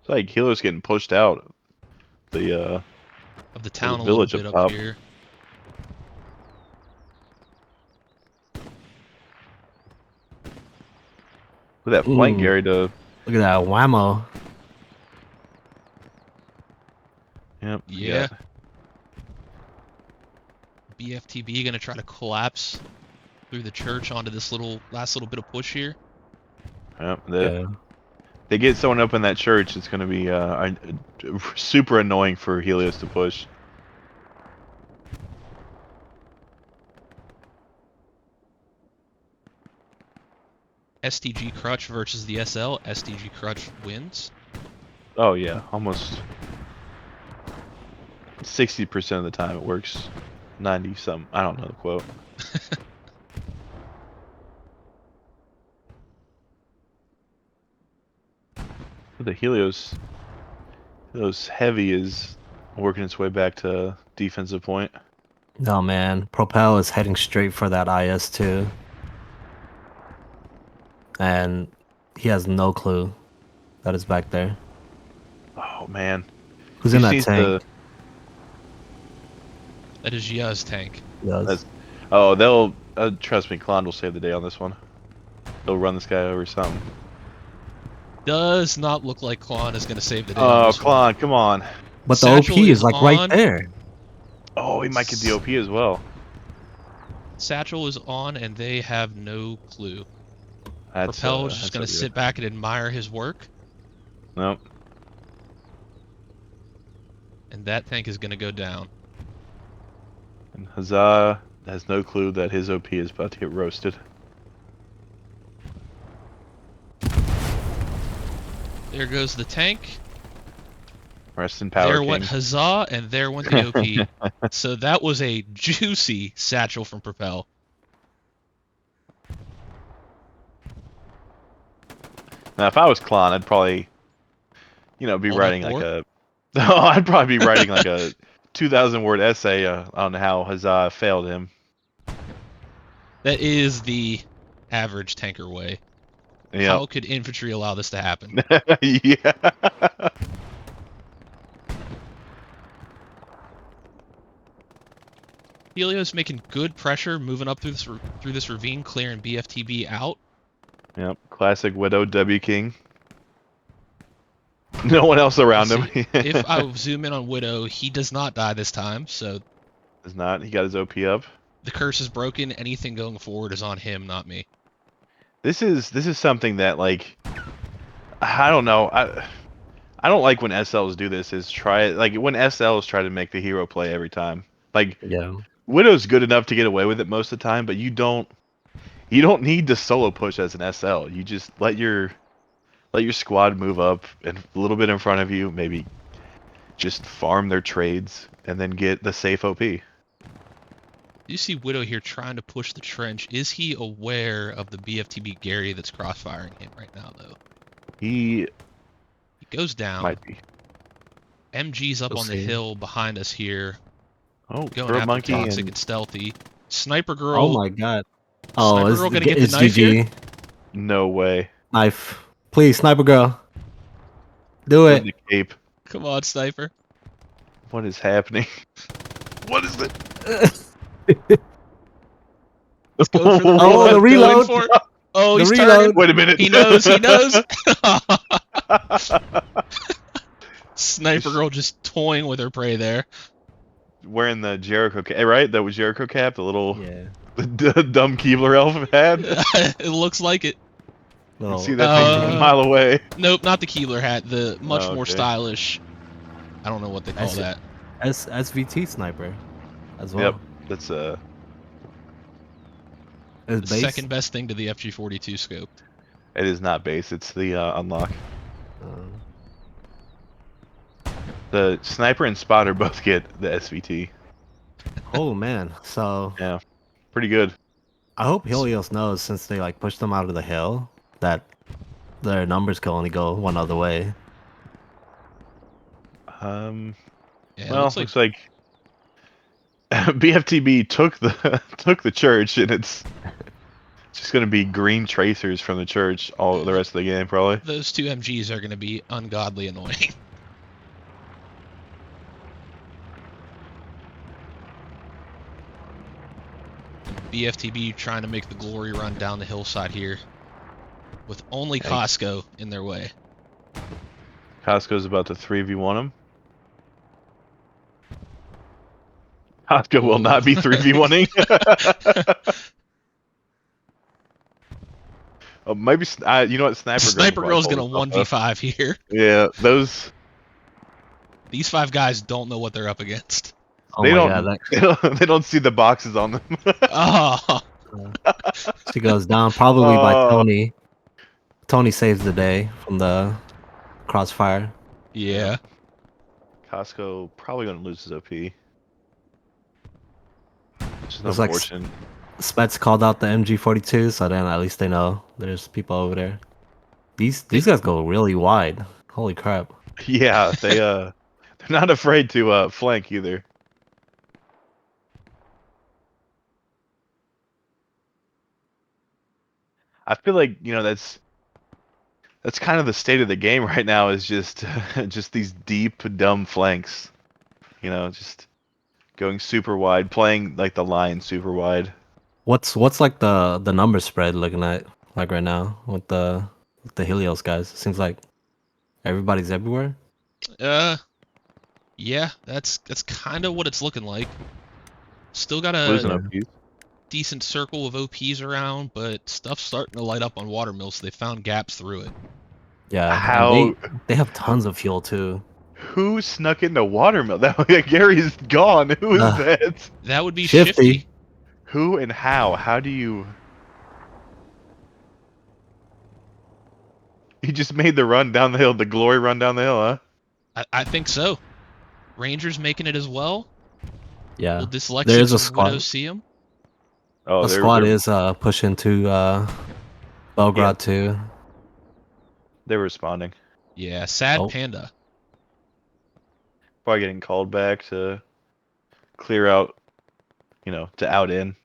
It's like Helios getting pushed out the
Of the
the
town a little
village up
bit up
top.
here.
With that flank,
Ooh,
Gary, to
look at that whammo.
yep.
Yeah. BFTB gonna try to collapse through the church onto this last little bit of push here.
Yep.
Yeah.
They get someone up in that church. It's gonna be super annoying for Helios to push.
STG Crutch versus the SL. STG Crutch wins.
Oh yeah, almost 60% of the time it works. 90 something. I don't know the quote. But the Helios heavy is working its way back to defensive point.
No, man. Propel is heading straight for that IS-2. And he has no clue that is back there.
Oh man,
Who's
he
in
just
that
needs
tank?
to.
That is Ya's tank.
Yes.
That's, oh, they'll trust me. Klon will save the day on this one. They'll run this guy over something.
Does not look like Klon is gonna save the day on
Oh,
this one.
Klon, come on.
But the OP
Satchel
is
is
like right
on.
there.
Oh, he might get the OP as well.
Satchel is on, and they have no clue.
That's
Propel is just
that's
going
so
to
good.
sit back and admire his work,
Nope.
and that tank is going to go down.
And Huzzah has no clue that his OP is about to get roasted.
There goes the tank.
Rest in power,
There
King.
went Huzzah, and there went the OP. So that was a juicy Satchel from Propel.
Now, if I was Klon, I'd probably, be
Hold up
writing like
more.
a. Oh, I'd probably be writing like a 2,000-word essay on how Huzzah failed him.
That is the average tanker way.
Yeah.
How could infantry allow this to happen?
Yeah.
Helios making good pressure, moving up through this ravine, clearing BFTB out.
Yep. Classic Widow W King. No one else around him.
See, if I zoom in on Widow, he does not die this time, so
Does not. He got his OP up.
the curse is broken. Anything going forward is on him, not me.
This is something that, like, I don't know. I don't like when SLs do this. Is try it like when SLs try to make the hero play every time. Like
Yeah.
Widow's good enough to get away with it most of the time, but you don't need to solo push as an SL. You just let your squad move up and a little bit in front of you, maybe just farm their trades and then get the safe OP.
You see Widow here trying to push the trench. Is he aware of the BFTB Gary that's crossfiring him right now, though?
He
He goes down.
might be.
MG's up
We'll
on the
see.
hill behind us here,
Oh,
going
Bird
after
Monkey
Toxic
and
and Stealthy. Sniper Girl.
Oh my god. Oh,
Sniper Girl gonna get the
it's
knife here?
GG.
no way.
Knife. Please, sniper girl. Do
With
it.
the cape.
Come on, Sniper.
What is happening? What is it?
He's going for the
Oh, the
reload.
reload.
Going for it. Oh,
The
he's
reload.
turning.
Wait a minute.
He knows. He knows. Sniper Girl just toying with her prey there.
Wearing the Jericho cap, right? That was Jericho cap, the little
Yeah.
the dumb Keebler elf had.
It looks like it.
You can
Little
see that thing from a mile away.
Nope, not the Keebler hat. The much
Oh,
more
okay.
stylish. I don't know what they call that.
SVT sniper as well.
Yep, that's
It's
The
base.
second best thing to the FG42 scope.
it is not base. It's the unlock. The sniper and spotter both get the SVT.
Oh man. So
Yeah, pretty good.
I hope Helios knows, since they like pushed them out of the hill, that their numbers can only go one other way.
Yeah, it
Well,
looks like
looks like BFTB took the church, and it's just gonna be green tracers from the church all the rest of the game, probably.
those two MGs are going to be ungodly annoying. BFTB trying to make the glory run down the hillside here, with only
Thanks.
Costco in their way.
Costco's about to 3v1 him. Costco will not be 3v1ing. Oh, maybe you know what?
Sniper Girl's
going
going to 1v5 here.
Yeah, those
These five guys don't know what they're up against.
Oh
they
my
don't,
god,
they don't see the boxes on them.
Oh,
she goes down probably by
Oh.
Tony. Tony saves the day from the crossfire.
yeah.
Costco probably gonna lose his OP. Which is
Looks like
unfortunate.
Spets called out the MG42, so then at least they know there's people over there. These guys go really wide. Holy crap.
Yeah, they're not afraid to flank either. I feel like, that's kind of the state of the game right now, is just just these deep dumb flanks. Just going super wide, playing like the line super wide.
What's like the number spread looking at like right now with the Helios guys? It seems like everybody's everywhere.
Yeah, that's kind of what it's looking like. Still got a
Losing
Yeah.
OPs.
decent circle of OPs around, but stuff's starting to light up on watermill, so they found gaps through it.
Yeah, and
How?
they have tons of fuel too.
Who snuck into watermill? That Gary's gone. Who is
Uh,
that?
That would be
Shifty.
Shifty.
Who and how? How do you? He just made the run down the hill, the glory run down the hill, huh?
I think so. Rangers making it as well.
Yeah,
Will
there is
Dyslexics
a
and Widows
squad.
see him?
Oh,
A
they're
squad
they're
is pushing to
yeah,
Belgrade too.
they're responding.
Yeah, sad
Oh,
panda.
Probably getting called back to clear out, to out in.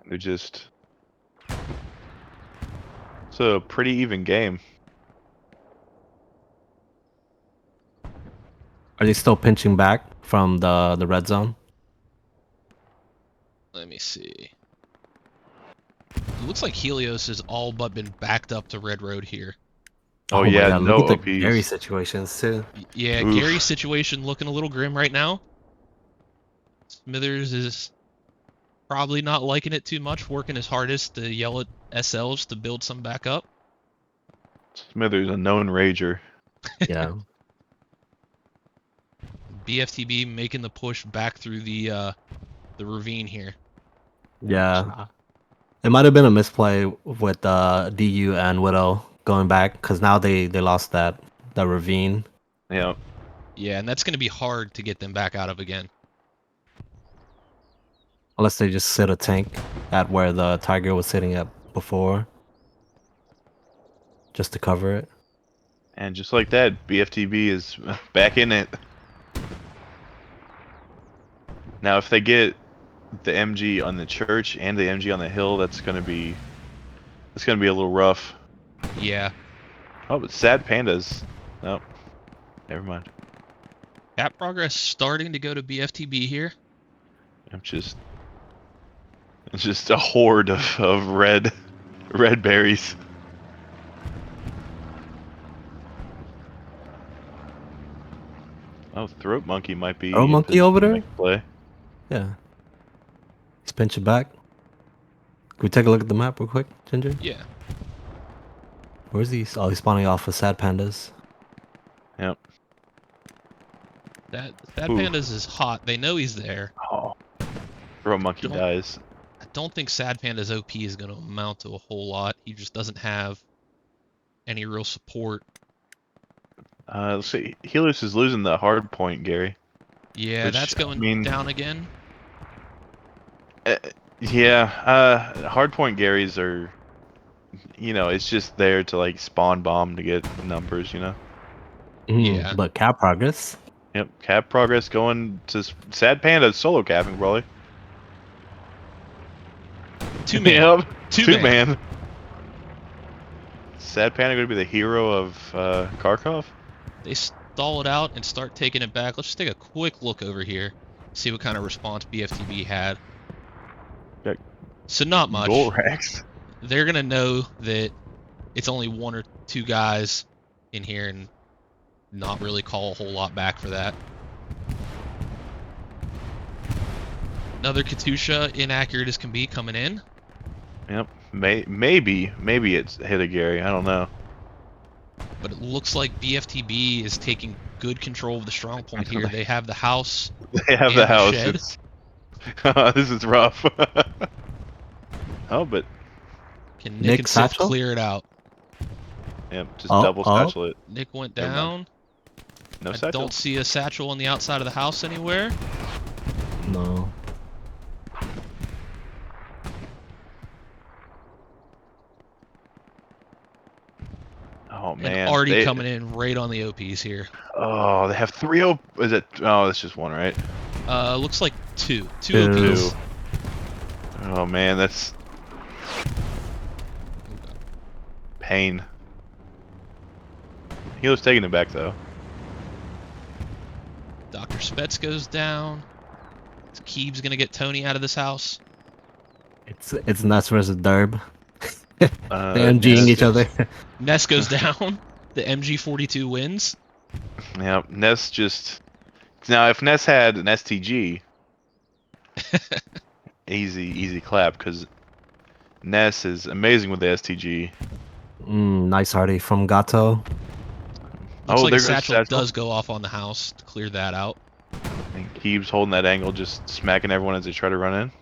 They're just. It's a pretty even game.
are they still pinching back from the red zone?
Let me see. It looks like Helios has all but been backed up to Red Road here.
Oh
Oh my
yeah,
god, look
no
at the Gary
OPs.
situations too.
Yeah, Gary's
Oof.
situation looking a little grim right now. Smithers is probably not liking it too much, working his hardest to yell at SLs to build some back up.
Smithers, a known rager.
Yeah,
BFTB making the push back through the ravine here.
yeah. It might have been a misplay with DU and Widow going back because now they lost that ravine.
Yeah.
Yeah, and that's going to be hard to get them back out of again.
Unless they just sit a tank at where the Tiger was sitting at before, just to cover it.
And just like that, BFTB is back in it. Now, if they get the MG on the church and the MG on the hill, that's gonna be a little rough.
Yeah,
Oh, but sad pandas. Nope. Never mind.
Cap progress starting to go to BFTB here.
It's just a horde of red berries. Oh, throat monkey might be
Throat
in
monkey
position
over
to
there?
make a play.
Yeah. He's pinching back. Can we take a look at the map real quick, Ginger?
Yeah,
Where's he? Oh, he's spawning off of sad pandas.
Yep.
that
Ooh.
Pandas is hot. They know he's there.
Oh, throat monkey
Don't-
dies.
I don't think Sad Panda's OP is going to amount to a whole lot. He just doesn't have any real support.
Let's see. Helios is losing the hard point, Gary.
Yeah,
Which,
that's going down again.
Uh, yeah. Hard point Garys are, it's just there to like spawn bomb to get numbers.
Yeah.
But cap progress.
Yep. Cap progress going to sad panda solo capping probably.
Two man.
Yep.
Two man.
Man. Sad panda going to be the hero of Kharkov.
They stall it out and start taking it back. Let's just take a quick look over here. See what kind of response BFTB had.
Yeah.
So not much.
Gorax.
They're going to know that it's only one or two guys in here and not really call a whole lot back for that. Another Katusha, inaccurate as can be, coming in.
Yep. Maybe it's hit a Gary. I don't know.
But it looks like BFTB is taking good control of the strong point here. They have the house.
They have
and
the house.
shed.
This is rough. Oh, but
Can
Nick
Nick and Sif
Satchel?
clear it out?
yep, just
Oh,
double
oh.
satchel it.
Nick went
Never
down.
No
I
satchel.
don't see a satchel on the outside of the house anywhere.
No.
Oh man.
And Artie coming in right on the OPs here.
Oh, they have three Is it? Oh, that's just one, right?
Looks like two. Two
Two.
OPs.
Oh man, that's. pain. Helios taking it back though.
Dr. Spets goes down. Keeb's gonna get Tony out of this house.
It's Nuts versus Derb. They're MGing
Ness
each other.
Ness goes down. The MG42 wins.
Yeah, Ness just now. If Ness had an STG, easy clap because Ness is amazing with the STG.
Nice Hardy from Gato.
Looks like
there
a
goes
satchel
Satchel.
does go off on the house to clear that out.
And Keeb's holding that angle, just smacking everyone as they try to run in.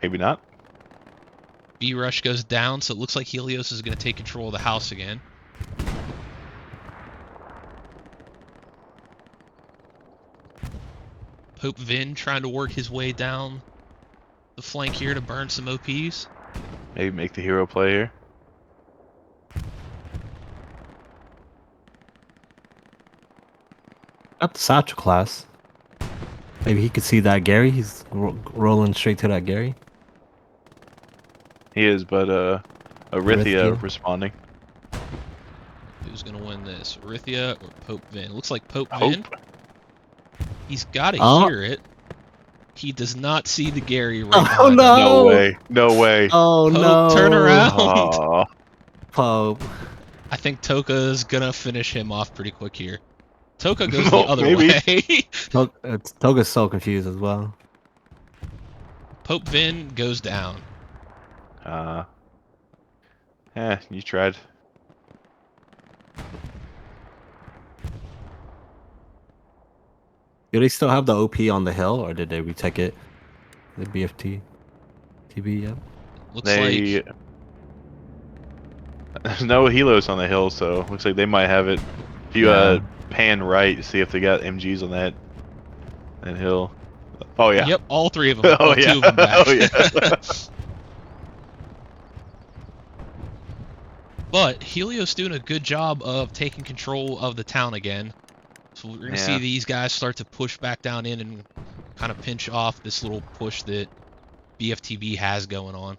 Maybe not.
B-Rush goes down, so it looks like Helios is going to take control of the house again. Pope Vin trying to work his way down the flank here to burn some OPs.
Maybe make the hero play here.
Got the Satchel class. Maybe he could see that Gary. He's rolling straight to that Gary.
He is, but Arithia responding.
Who's going to win this? Arithia or Pope Vin? Looks like Pope
Hope.
Vin. He's got to
Oh.
hear it. He does not see the Gary right
Oh,
behind him.
no.
No way. No way.
Oh
Pope,
no!
turn around.
Aw.
Pope.
I think Toka's going to finish him off pretty quick here. Toka goes
No,
the other
maybe.
way.
Toga's so confused as well.
Pope Vin goes down.
You tried.
Do they still have the OP on the hill, or did they retake it? The BFT, TB, yeah.
Looks like
There's no Helios on the hill, so looks like they might have it. If you
Yeah.
pan right, see if they got MGs on that hill. Oh yeah.
Yep, all three of them.
Oh
all
yeah.
two of them back.
Oh yeah.
But Helios doing a good job of taking control of the town again. So we're going to see
Yeah.
these guys start to push back down in and kind of pinch off this little push that BFTB has going on.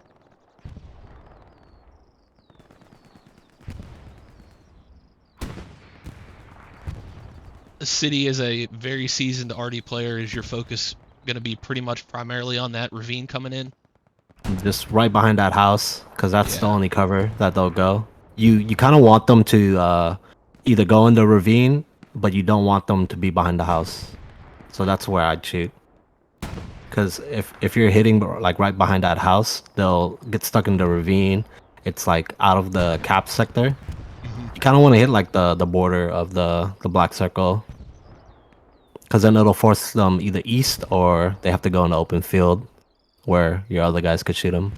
The city is a very seasoned RD player. Is your focus going to be pretty much primarily on that ravine coming in?
Just right behind that house, because that's the
Yeah.
only cover that they'll go. You kind of want them to either go in the ravine, but you don't want them to be behind the house. So that's where I'd shoot. Because if you're hitting like right behind that house, they'll get stuck in the ravine. It's like out of the cap sector. You kind of want to hit like the border of the black circle, because then it'll force them either east or they have to go in the open field where your other guys could shoot them.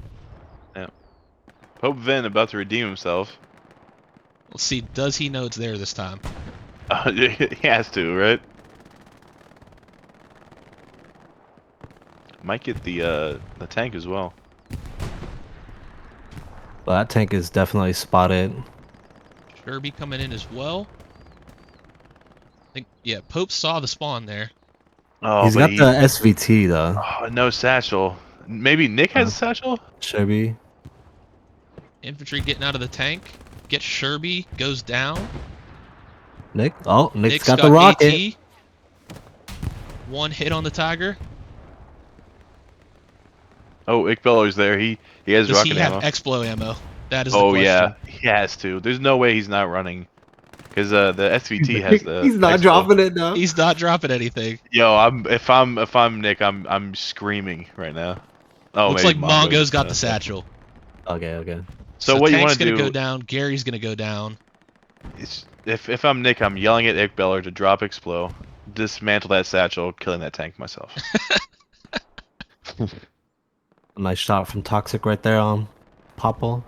Pope Vin about to redeem himself.
Let's see, does he know it's there this time?
He has to, right? Might get the tank as well.
But that tank is definitely spotted.
Sherby coming in as well. I think, yeah, Pope saw the spawn there.
Oh,
He's
but
got the SVT though.
Oh, no satchel. Maybe Nick has a satchel?
Sherby.
Infantry getting out of the tank. Gets Sherby, goes down.
Nick? Oh, Nick's got the rocket.
AT. One hit on the Tiger.
Oh, Ickbeller's there. He has
Does
rocket
he have
ammo.
Explo ammo? That is the
Oh
question.
yeah, he has to. There's no way he's not running, because the SVT has the.
He's not
Explo.
dropping it now.
He's not dropping anything.
Yo, if I'm Nick, I'm screaming right now. Oh,
Looks
maybe
like Mongo's got the satchel.
Okay.
So what you want
Tank's
to
gonna
do?
go down. Gary's gonna go down.
If I'm Nick, I'm yelling at Ickbeller to drop Explo, dismantle that satchel, killing that tank myself.
A nice shot from Toxic right there on Popple.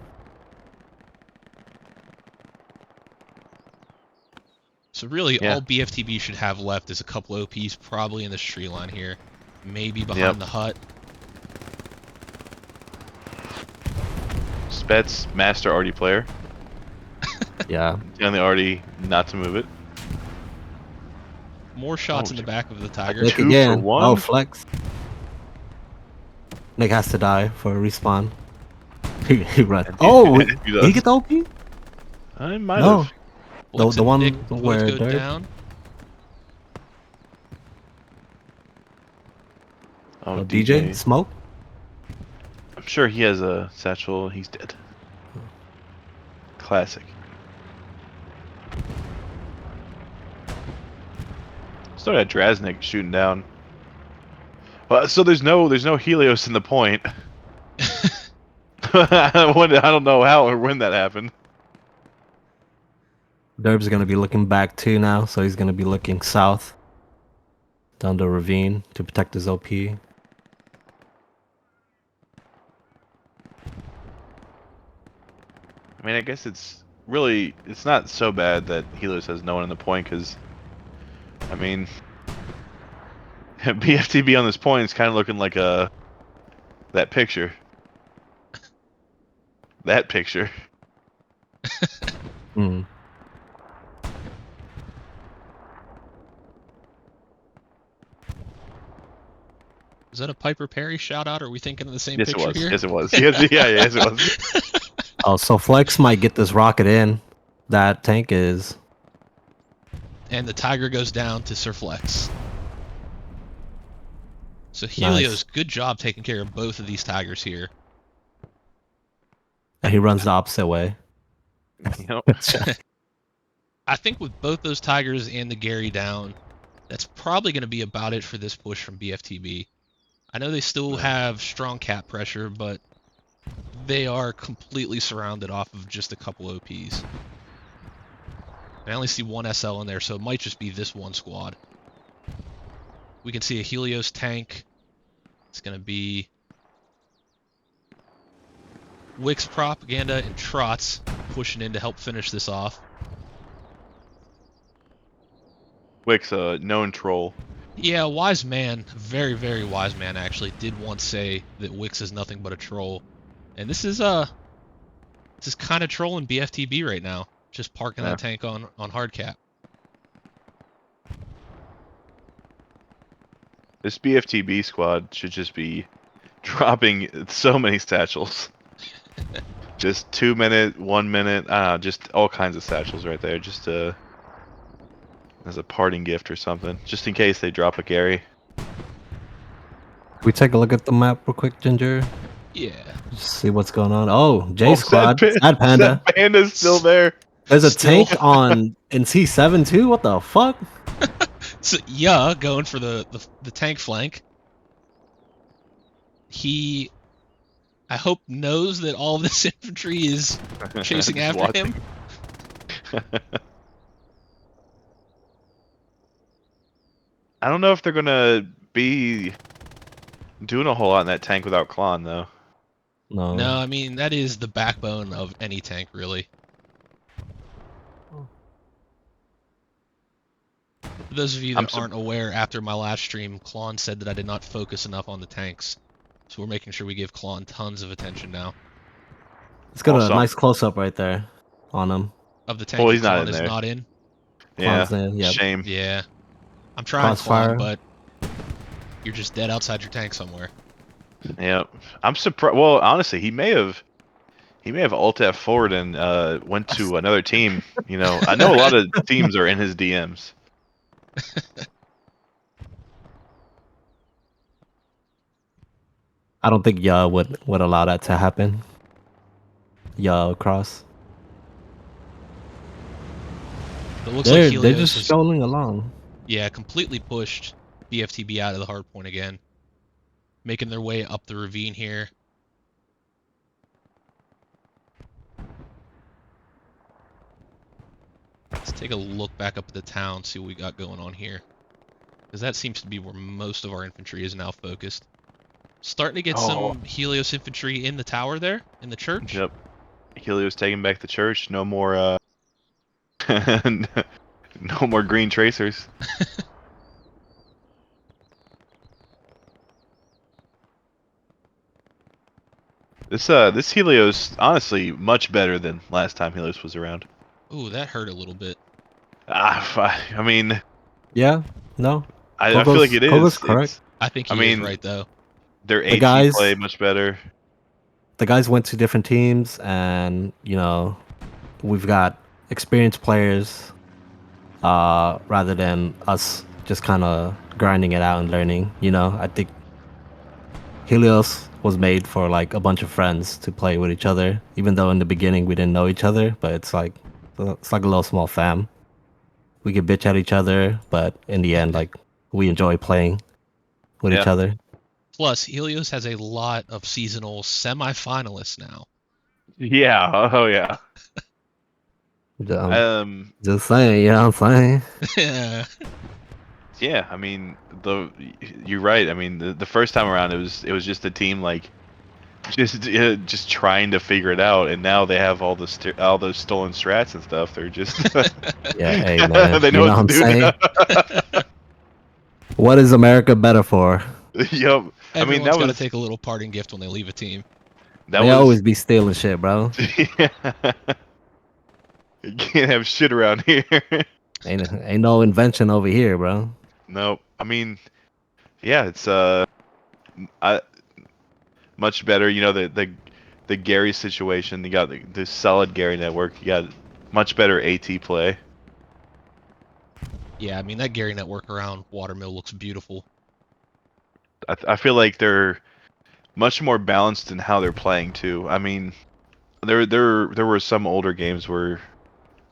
So really,
Yeah.
all BFTB should have left is a couple OPs, probably in this tree line here, maybe behind
Yep.
the hut.
Spets, master RD player,
Yeah.
telling the RD not to move it.
More shots
Oh,
in the back of the Tiger.
Nick
2 for
again.
1?
Oh, flex. Nick has to die for a respawn. He runs. Oh,
He
did
does.
he get the OP?
I might
No,
have.
Blitz
the
and
one
Nick both
where
go
Derb.
down.
Oh,
DJ
DJ.
Smoke.
I'm sure he has a satchel. He's dead. Classic. Still got Drasnik shooting down. Well, so there's no Helios in the point. I don't know how or when that happened.
Derb's gonna be looking back too now, so he's gonna be looking south down the ravine to protect his OP.
I mean, I guess it's not so bad that Helios has no one in the point, because, I mean, BFTB on this point is kind of looking like that picture. That picture.
Hmm.
Is that a Piper Perry shout out? Or are we thinking of the same
Yes, it
picture
was.
here?
Yes, it was. Yes, it was.
Oh, so Flex might get this rocket in. That tank is.
And the Tiger goes down to Sir Flex. So Helios, good job taking care of both of these Tigers here.
And he runs the opposite way.
You know,
I think with both those Tigers and the Gary down, that's probably going to be about it for this push from BFTB. I know they still have strong cap pressure, but they are completely surrounded off of just a couple OPs. I only see one SL in there, so it might just be this one squad. We can see a Helios tank. It's going to be Wix Propaganda and Trots pushing in to help finish this off.
Wick's a known troll.
Yeah, wise man, very, very wise man actually, did once say that Wix is nothing but a troll. And this is kind of trolling BFTB right now. Just parking that tank on hard cap.
This BFTB squad should just be dropping so many satchels. Just 2 minute, 1 minute, just all kinds of satchels right there, just as a parting gift or something, just in case they drop a Gary.
We take a look at the map real quick, Ginger.
Yeah.
Just see what's going on. Oh, J Squad,
Sad
Panda.
Sad Panda's still there.
There's a tank in C7 too. What the fuck?
So yeah, going for the tank flank. He, I hope, knows that all of this infantry is chasing after him.
I don't know if they're gonna be doing a whole lot in that tank without Klon, though.
No, I mean, that is the backbone of any tank, really. For those of you that aren't aware, after my last stream, Klon said that I did not focus enough on the tanks. So we're making sure we give Klon tons of attention now.
Let's get a nice close-up right there on him.
Of the tank
well, he's
that
not
Klon
in
is
there.
not in?
Yeah, shame.
Yeah. I'm trying,
Crossfire.
Klon, but you're just dead outside your tank somewhere.
Yeah, I'm surprised. Well, honestly, he may have alt F forward and went to another team. You know, I know a lot of teams are in his DMs.
I don't think Ya would allow that to happen. Ya across.
It looks like Helios
they're just
is,
strolling along.
yeah, completely pushed BFTB out of the hard point again. Making their way up the ravine here. Let's take a look back up at the town, see what we got going on here. Because that seems to be where most of our infantry is now focused. Starting to get some Helios infantry in the tower there, in the church.
Yep. Helios taking back the church. No more no more green tracers. This Helios, honestly, much better than last time Helios was around.
Ooh, that hurt a little bit.
I mean,
yeah, no.
I feel like it is.
Kogo's correct.
I think he is right though.
Their AT play much better.
The guys went to different teams, and you know, we've got experienced players, rather than us just kind of grinding it out and learning. You know, I think Helios was made for like a bunch of friends to play with each other. Even though in the beginning we didn't know each other, but it's like a little small fam. We could bitch at each other, but in the end, like we enjoy playing with each
Yeah.
other.
Plus, Helios has a lot of seasonal semifinalists now.
Yeah. Oh yeah.
Just saying, you know what I'm saying?
Yeah.
Yeah. I mean, you're right. I mean, the first time around, it was just a team like just trying to figure it out, and now they have all all those stolen strats and stuff. They're just
Yeah, hey man,
they know
you know
what
what
to
I'm
do
saying?
now.
What is America better for?
Yep. I mean,
Everyone's got to take a little parting gift when they leave a team.
that
They
was
always be stealing shit, bro.
yeah. You can't have shit around here.
Ain't no invention over here, bro.
Nope. I mean, yeah, it's I, much better. You know, the Gary situation. You got the solid Gary network. You got much better AT play.
Yeah, I mean, that Gary network around Watermill looks beautiful.
I feel like they're much more balanced in how they're playing too. I mean, there were some older games where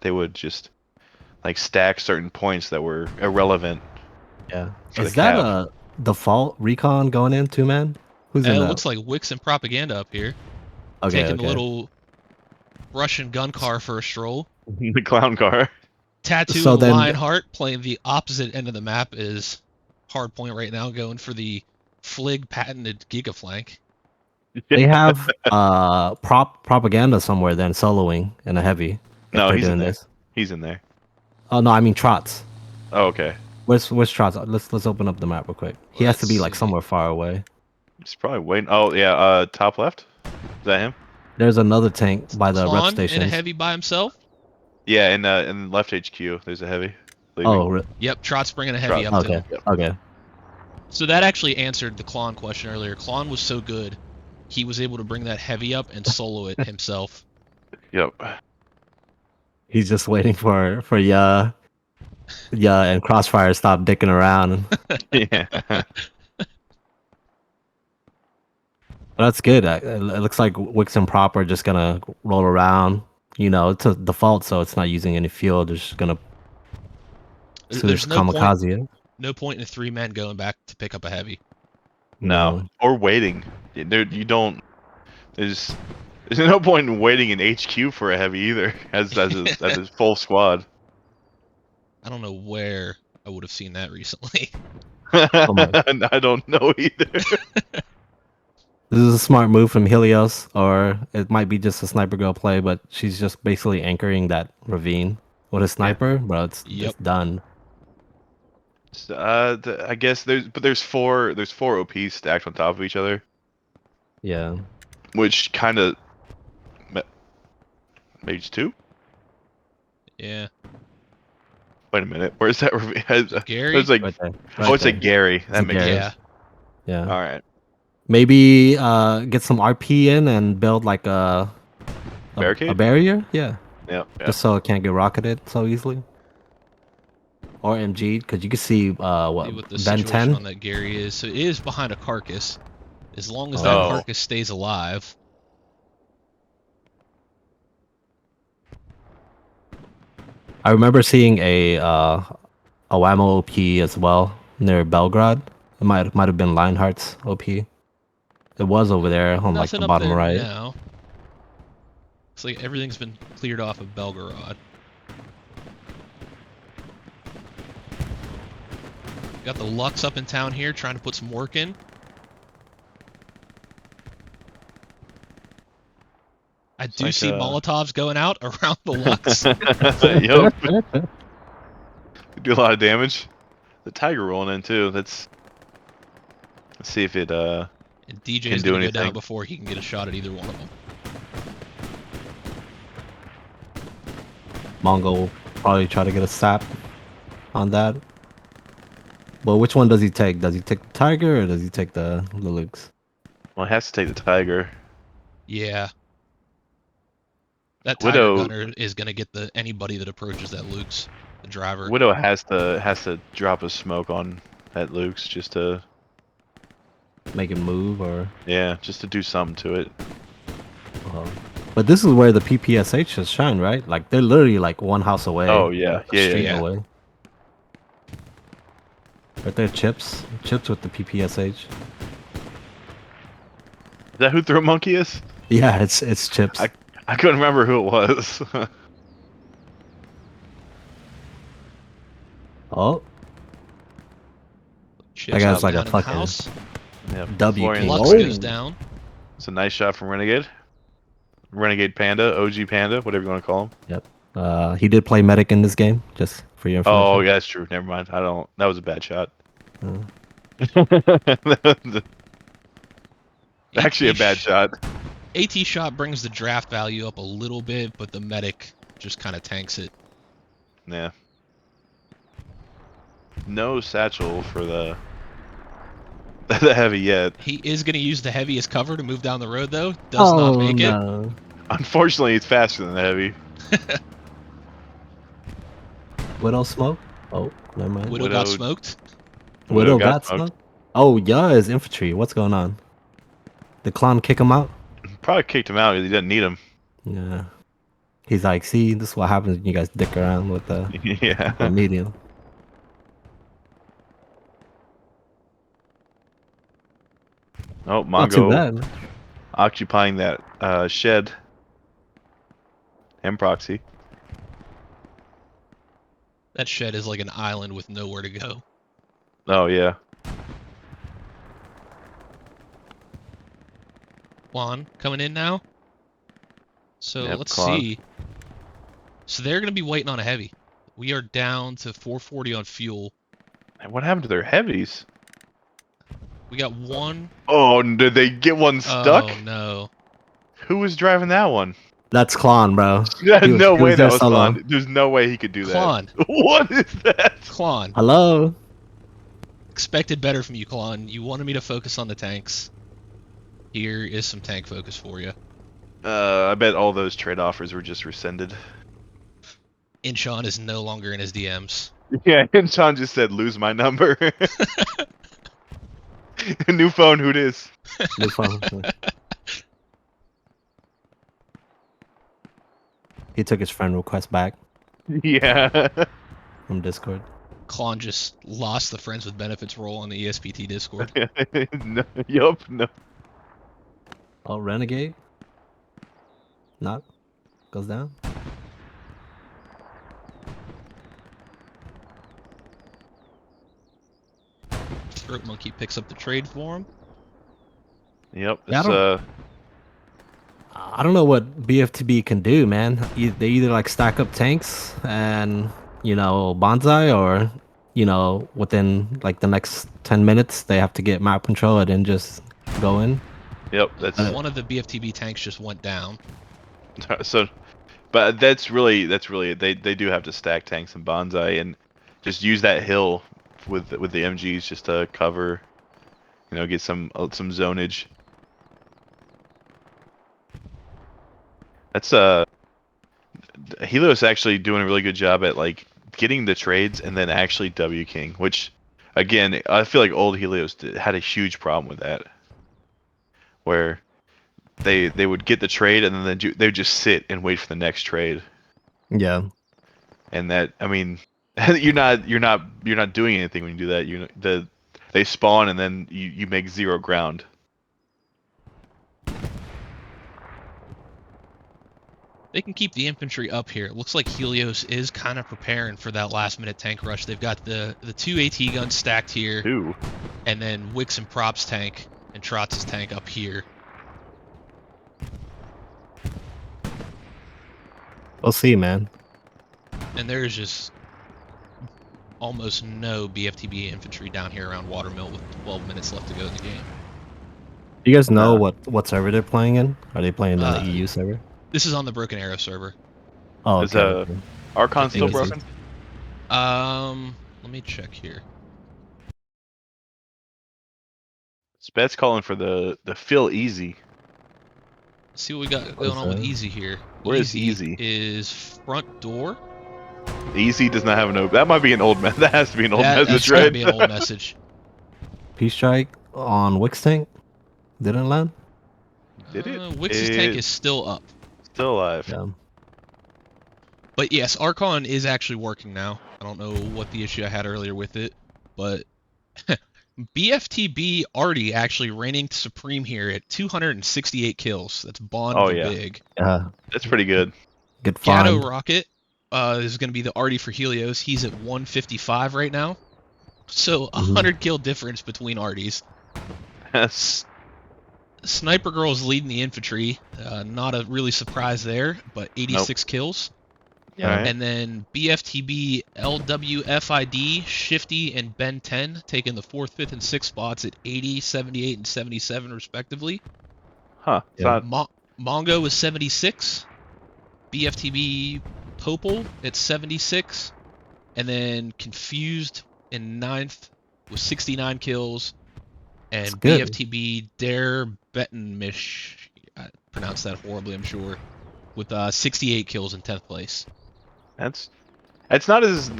they would just like stack certain points that were irrelevant
Yeah.
for the
Is that
cap.
a default recon going in, 2-man? Who's in
It
that?
looks like Wix and Propaganda up here,
Okay,
taking the
okay.
little Russian gun car for a stroll.
The clown car.
Tattoo
So
of
then
Lionheart playing the opposite end of the map is Hardpoint right now, going for the Flig patented Gigaflank.
they have propaganda somewhere then soloing in a heavy if
No,
they're
he's in
doing
there.
this.
He's in there.
Oh no, I mean Trots.
Oh, okay.
Where's Trots? Let's open up the map real quick. He has to
Let's
be like
see.
somewhere far away.
He's probably waiting. Oh yeah, top left. Is that him?
There's another tank by the rep
Klon in a
stations.
heavy by himself.
Yeah, in left HQ. There's a heavy leaving.
Oh,
Yep, Trot's bringing a heavy
Trot.
up to
okay,
him.
Yep.
okay.
So that actually answered the Klon question earlier. Klon was so good, he was able to bring that heavy up and solo it himself.
Yep.
He's just waiting for yeah and Crossfire to stop dicking around.
Yeah.
That's good. It looks like Wix and Prop are just gonna roll around. You know, it's a default, so it's not using any fuel. They're just gonna
There's
kamikaze it.
no point in 3 men going back to pick up a heavy.
No. Or waiting. There, you don't. There's there's no point in waiting in HQ for a heavy either. As a full squad.
I don't know where I would have seen that recently.
my.
I don't know either.
This is a smart move from Helios, or it might be just a sniper girl play, but she's just basically anchoring that ravine with a sniper, bro. It's done.
I guess there's four OPs stacked on top of each other,
Yeah.
which kind of maybe it's two.
Yeah.
Wait a minute, where's that?
Gary?
There's like
Right there.
oh, it's a
there.
Gary. That
a
makes
Gary.
sense.
Yeah.
Yeah.
All right.
Maybe get some RP in and build like a
Barricade.
barrier. Yeah.
Yeah.
Just so it can't get rocketed so easily. Or MG, because you can see
See what the
Ben
situation
10.
on that Gary is. So it is behind a carcass. As long as
Oh.
that carcass stays alive.
I remember seeing a Whammo OP as well near Belgrade. It might have been Lionheart's OP. It was over there on like
Nothing
the
up
bottom
there
right.
now. Looks like everything's been cleared off of Belgorod. Got the Lux up in town here trying to put some work in. I do see Molotovs going out around the Lux.
Yup. Do a lot of damage. The Tiger rolling in too. Let's see if it
And DJ's
do
gonna go down
anything.
before he can get a shot at either one of them.
Mongo will probably try to get a sap on that. But which one does he take? Does he take the Tiger or does he take the Lux?
Well, it has to take the Tiger.
Yeah. That Tiger
Widow
gunner is gonna get anybody that approaches that Luke's the driver.
Widow has to drop a smoke on that Luke's just to
Make it move or.
just to do something to it.
But this is where the PPSH has shine, right? Like they're literally like one house away.
Oh yeah,
a street
yeah.
away. Right there, chips with the PPSH.
Is that who Throw Monkey is?
Yeah, it's chips.
I couldn't remember who it was.
Oh,
Chips
guy's
goes
like a
down in the
fucking
house.
Yeah,
W
Florian
king.
Lux
Oh.
goes down.
It's a nice shot from Renegade. Renegade Panda, OG Panda, whatever you want to call him.
Yep. He did play medic in this game, just for your information.
Oh yeah, that's true. Never mind. I don't. That was a bad shot. Actually, a bad shot.
AT shot brings the draft value up a little bit, but the medic just kind of tanks it.
Yeah. No satchel for the heavy yet.
He is going to use the heavy as cover to move down the road, though. Does not make it.
Unfortunately, it's faster than the heavy.
Widow smoke? Oh, never mind.
Widow got smoked.
Widow got smoked? Oh, yeah, is infantry. What's going on? Did Clown kick him out?
Probably kicked him out because he didn't need him.
Yeah. He's like, see, this is what happens when you guys dick around with the medium.
Oh,
Not too
Mongo
bad.
occupying that shed. And proxy.
That shed is like an island with nowhere to go.
Oh yeah.
Juan coming in now. So
Yep,
let's
Klon.
see. So they're going to be waiting on a heavy. We are down to 440 on fuel.
And what happened to their heavies?
We got one.
Oh, did they get one stuck?
Oh no.
Who was driving that one?
That's Klon, bro.
Yeah, no way that was
solo.
Klon. There's no way he could do
Klon.
that. What is that?
Klon.
Hello?
Expected better from you, Klon. You wanted me to focus on the tanks. Here is some tank focus for you.
I bet all those trade offers were just rescinded.
Inchon is no longer in his DMs.
Yeah, and Sean just said, lose my number. New phone, who dis?
New phone. He took his friend request back
Yeah.
from Discord.
Klon just lost the Friends with Benefits role on the ESPT Discord.
No, yup, no.
Oh, Renegade? Not. Goes down.
Throat Monkey picks up the trade for him.
Yep,
Yeah,
it's,
I don't know what BFTB can do, man. They either like stack up tanks and, bonsai, or, within like the next 10 minutes, they have to get map control and then just go in.
yep, that's...
One of the BFTB tanks just went down.
So, but that's really it. They do have to stack tanks and bonsai and just use that hill with the MGs just to cover, get some zonage. That's Helios actually doing a really good job at like getting the trades and then actually W King, which again I feel like old Helios had a huge problem with that, where they would get the trade and then they would just sit and wait for the next trade.
Yeah.
And that, I mean, you're not doing anything when you do that. They spawn and then you make 0 ground.
They can keep the infantry up here. It looks like Helios is kind of preparing for that last-minute tank rush. They've got the 2 AT guns stacked here.
2.
And then Wix and Props tank and Trotz's tank up here.
We'll see, man.
And there's just almost no BFTB infantry down here around Watermill with 12 minutes left to go in the game.
You guys know what server they're playing in? Are they playing on the EU server?
This is on the Broken Arrow server.
Oh,
Is
okay.
Archon still broken?
Let me check here.
Spet's calling for the feel easy.
Let's see what we got
What
going
is
on with
that?
Easy here.
Where is Easy?
Is front door.
Easy does not have an open. That might be an old that has to be an old
That's
message,
gotta
right?
be an old message.
P strike on Wix tank didn't land.
Did it?
Wix's tank is still up.
Still alive.
Yeah.
But yes, Archon is actually working now. I don't know what the issue I had earlier with it, but BFTB Artie actually reigning supreme here at 268 kills. That's Bond
Oh
the
yeah,
Big.
Yeah.
that's pretty good.
Good
Gatto
find.
Rocket is going to be the Artie for Helios. He's at 155 right now. So a
Mhm.
100 kill difference between Arties.
Yes.
Sniper Girl's leading the infantry. Not a really surprise there, but 86 kills.
Yeah.
Alright.
And then BFTB, LWFID, Shifty, and Ben 10 taking the 4th, 5th, and 6th spots at 80, 78, and 77 respectively.
Huh. It's
Yeah.
not.
Mongo was 76. BFTB Popel at 76. And then Confused in 9th with 69 kills.
That's
And
good.
BFTB Dare Bettenmish, I pronounced that horribly, I'm sure, with 68 kills in 10th place.
That's. It's not as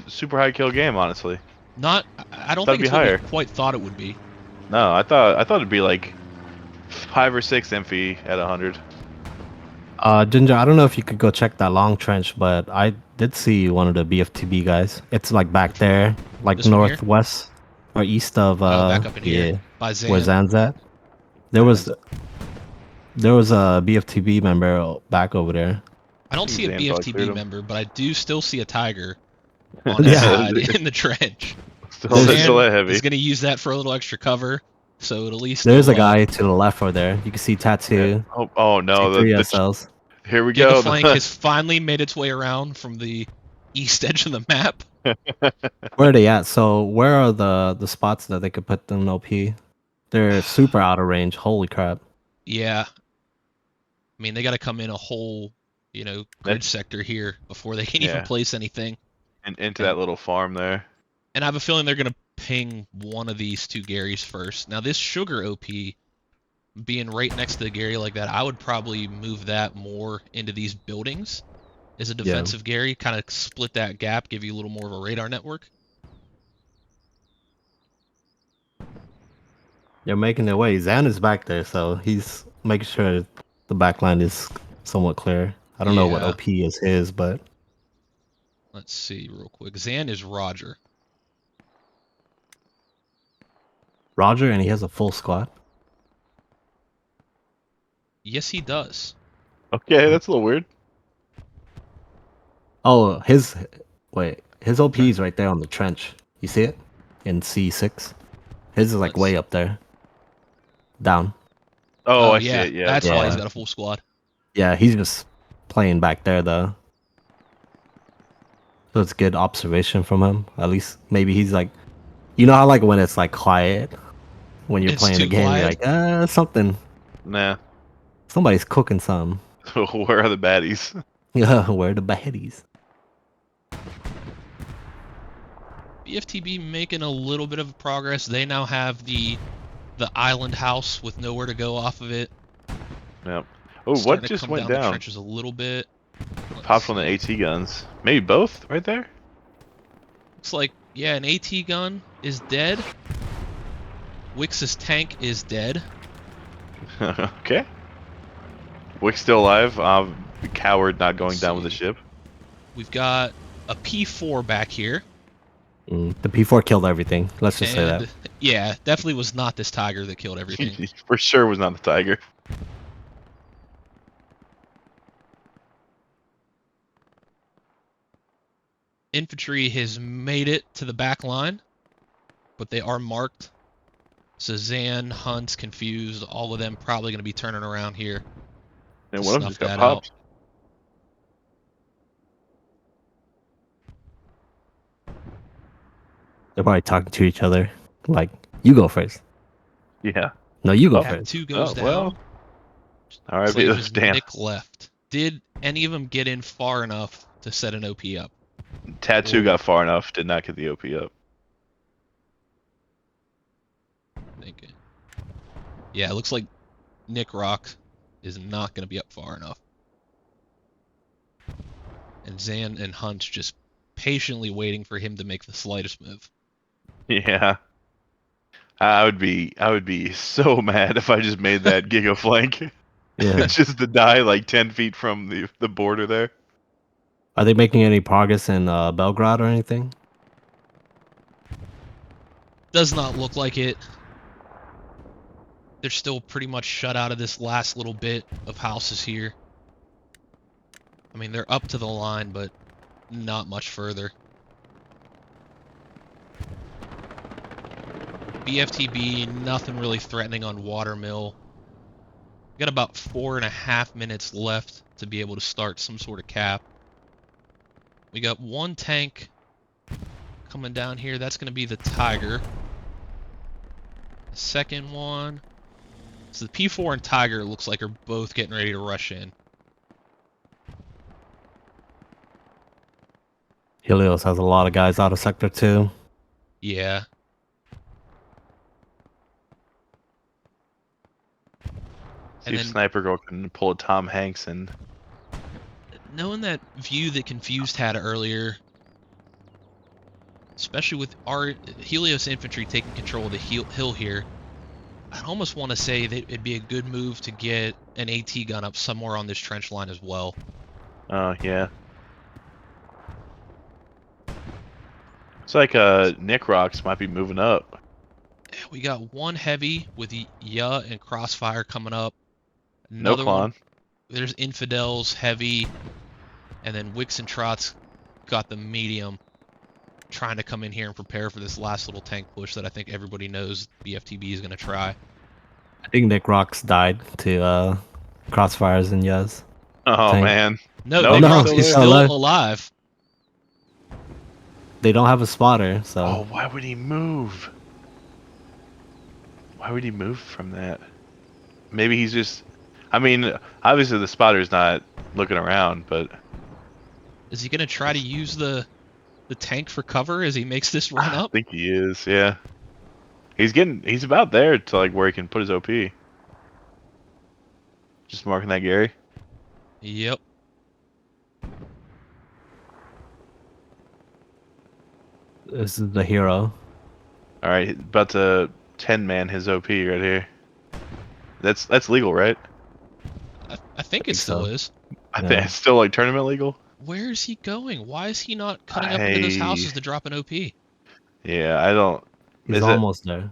super high kill game, honestly.
Not, I don't
Thought
think
it'd
it's
be
what we
higher.
quite thought it would be.
No, I thought it'd be like 5 or 6 MP at 100.
Ginger, I don't know if you could go check that long trench, but I did see one of the BFTB guys. It's like back there, like
This one here?
northwest or east of
Back up in here
yeah,
by
where
Zan.
Zan's at. There was a BFTB member back over there.
I don't see a
Zan probably cleared
BFTB
him.
member, but I do still see a tiger on his
Yeah.
side in the trench.
Still,
There's-
still a
Zan
heavy.
is going to use that for a little extra cover, so at least
There's a guy to the left over there. You can see tattoo.
Oh no,
See 3 SLs.
here we
the
go.
flank has finally made its way around from the east edge of the map.
Where are they at? So where are the spots that they could put them OP? They're super out of range. Holy crap.
Yeah. I mean, they got to come in a whole, grid
That's-
sector here before they can even
Yeah.
place anything.
and into that little farm there.
And I have a feeling they're going to ping one of these two Garys first. Now, this Sugar OP being right next to the Gary like that, I would probably move that more into these buildings as a defensive Gary, kind of split that gap, give you a little more of a radar network.
They're making their way. Zan is back there, so he's making sure the back line is somewhat clear. I don't know what
Yeah.
OP is his, but
Let's see real quick. Zan is Roger.
Roger, and he has a full squad.
Yes, he does.
Okay, that's a little weird.
Oh, his OP is right there on the trench. You see it in C6. His is like
Let's-
way up there, down.
Oh, I
yeah,
see it. Yeah,
that's why he's
Yeah.
got a full squad.
Yeah, he's just playing back there though. So it's good observation from him. At least maybe he's like, you know how like when it's like quiet when you're
It's
playing a
too
game, you're
quiet?
like, something,
Nah.
somebody's cooking something.
Where are the baddies?
Yeah, where are the baddies?
BFTB making a little bit of progress. They now have the island house with nowhere to go off of it.
Yep. Oh, what
Starting to
just
come
went
down the
down?
trenches a little bit. Let's
Popped on the
see.
AT guns. Maybe both right there?
Looks like, yeah, an AT gun is dead. Wix's tank is dead.
Okay. Wick's still alive. Coward not going down with the ship.
We've got a P4 back here.
The P4 killed everything. Let's just say that.
And yeah, definitely was not this tiger that killed everything.
He for sure was not the tiger.
Infantry has made it to the back line, but they are marked. So Zan, Hunt's confused. All of them probably going to be turning around here.
And
to
one of them
snuff
just got
that
popped.
They're probably talking to each other. Like, you go first.
Yeah.
No, you go
Oh.
first.
Two goes
Oh,
down.
well. All right,
Looks like it was
damn.
Nick left. Did any of them get in far enough to set an OP up?
Tattoo got far enough, did not get the OP up.
Thinking. Yeah, it looks like Nick rocked is not going to be up far enough. And Zan and Hunt just patiently waiting for him to make the slightest move.
Yeah. I would be so mad if I just made that giga flank.
Yeah.
Just to die like 10 feet from the border there.
Are they making any progress in Belgrade or anything?
Does not look like it. They're still pretty much shut out of this last little bit of houses here. I mean, they're up to the line, but not much further. BFTB, nothing really threatening on Watermill. We got about 4.5 minutes left to be able to start some sort of cap. We got one tank coming down here. That's going to be the Tiger. The second one. So the P4 and Tiger looks like are both getting ready to rush in.
Helios has a lot of guys out of Sector 2.
Yeah.
See
And
if
then
Sniper Girl can pull a Tom Hanks and
knowing that view that Confused had earlier, especially with our Helios infantry taking control of the hill here, I'd almost want to say that it'd be a good move to get an AT gun up somewhere on this trench line as well.
oh yeah. It's like Nick Rocks might be moving up.
We got one heavy with Ya and Crossfire coming up.
No
Another one.
Klon.
There's Infidels, heavy, and then Wicks and Trots got the medium, trying to come in here and prepare for this last little tank push that I think everybody knows BFTB is going to try.
I think Nick Rocks died to Crossfires and Yaz.
Oh
Tank.
man.
No,
No,
Nick
no,
Rocks
still
is
there.
still
alive.
alive.
They don't have a spotter, so
Oh, why would he move? Why would he move from that? Maybe he's just. I mean, obviously the spotter's not looking around, but
Is he going to try to use the tank for cover as he makes this run
I
up?
think he is. Yeah. He's about there to like where he can put his OP. Just marking that, Gary.
Yep.
this is the hero.
All right, about to 10-man his OP right here. That's legal, right?
I think it
think
still
so.
is.
I
Yeah.
think it's still like tournament legal.
Where is he going? Why is he not cutting up into those houses to drop an OP?
Yeah, I don't.
He's
Is it?
almost there.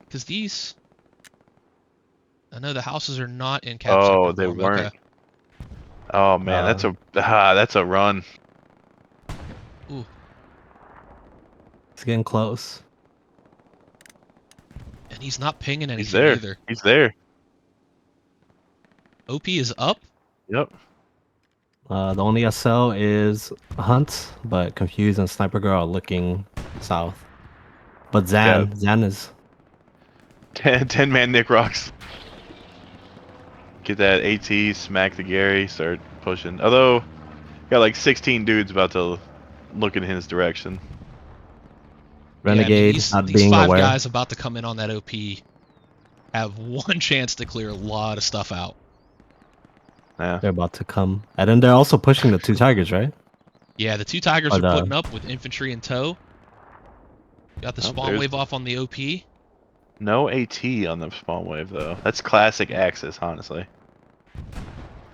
Because these... I know the houses are not in cap sector
Oh, they
form. Okay.
weren't. Oh man, that's a run.
Ooh.
It's getting close.
And he's not pinging
He's
anything
there.
either.
He's there.
OP is up.
Yep.
The only SL is Hunt, but Confused and Sniper Girl are looking south. But Zan is
10-man Nick Rocks. Get that AT, smack the Gary, start pushing. Although, got like 16 dudes about to look in his direction.
Renegade,
yeah, I mean,
not
these
being
5
aware.
guys about to come in on that OP have one chance to clear a lot of stuff out.
Yeah.
They're about to come. And then they're also pushing the 2 Tigers, right?
Yeah, the 2 Tigers
Or
are
the-
putting up with infantry in tow. Got the
Oh,
spawn
there's-
wave off on the OP.
No AT on the spawn wave though. That's classic Axis, honestly.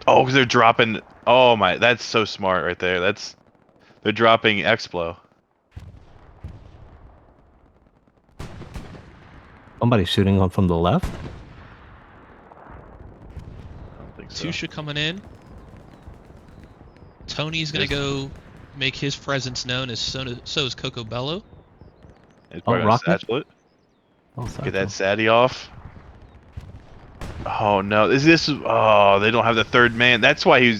Oh, because they're dropping. Oh my, that's so smart right there. They're dropping Explo.
Somebody's shooting on from the left.
I don't think so.
Tusha coming in. Tony's going to go make his presence known, as so is Coco Bello.
It's
Oh,
probably gonna
rocket.
satchel it.
Oh, sorry.
Get that Sadie off. Oh no, is this? Oh, they don't have the 3rd man. That's why he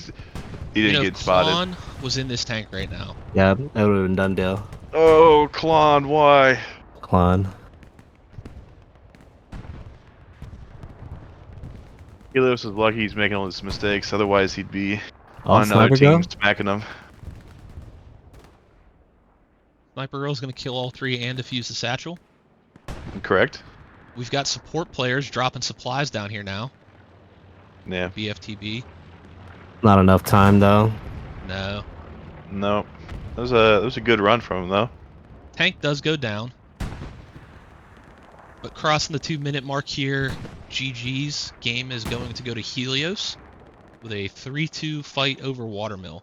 didn't get spotted.
Klon was in this tank right now.
Yeah, that would have been done deal.
Oh, Klon, why?
Klon.
Helios is lucky he's making all these mistakes. Otherwise, he'd be
Oh,
on another
Sniper
team
Girl?
smacking them.
Sniper Girl's going to kill all 3 and defuse the satchel.
Correct.
We've got support players dropping supplies down here now.
Yeah.
BFTB.
Not enough time though.
No.
No. That was a good run from him though.
Tank does go down. But crossing the 2-minute mark here, GG's game is going to go to Helios with a 3-2 fight over Watermill.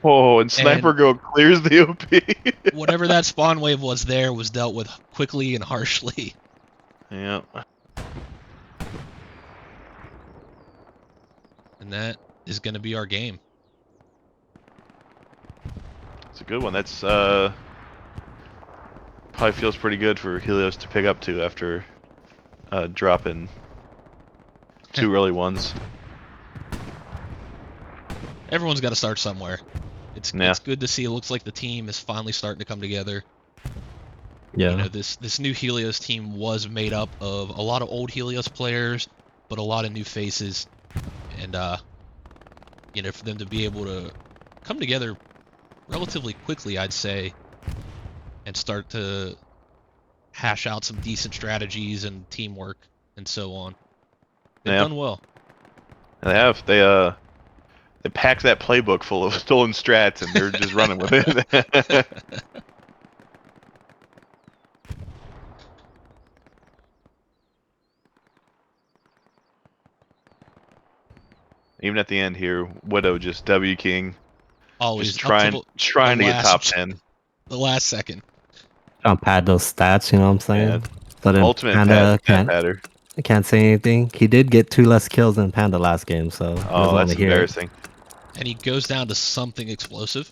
Oh, and Sniper
And-
Girl clears the OP.
Whatever that spawn wave was there was dealt with quickly and harshly.
Yeah.
And that is going to be our game.
It's a good one. That's probably feels pretty good for Helios to pick up to after dropping 2 early ones.
Everyone's got to start somewhere. It's good to see. It looks like the team is finally starting to come together.
Yeah.
You know, this new Helios team was made up of a lot of old Helios players, but a lot of new faces. And you know, for them to be able to come together relatively quickly, I'd say, and start to hash out some decent strategies and teamwork and so on. They've
Yeah.
done well.
They have. They packed that playbook full of stolen strats and they're just running with it. Even at the end here, Widow just W King,
Always
just
up to
trying to get top
last,
10.
the last second.
Trying to pad those stats, you know what I'm saying?
Yeah.
So then
Ultimate
Panda
pad patter.
can't say anything. He did get 2 less kills than Panda last game, so he
Oh,
doesn't want
that's
to hear it.
embarrassing.
And he goes down to something explosive.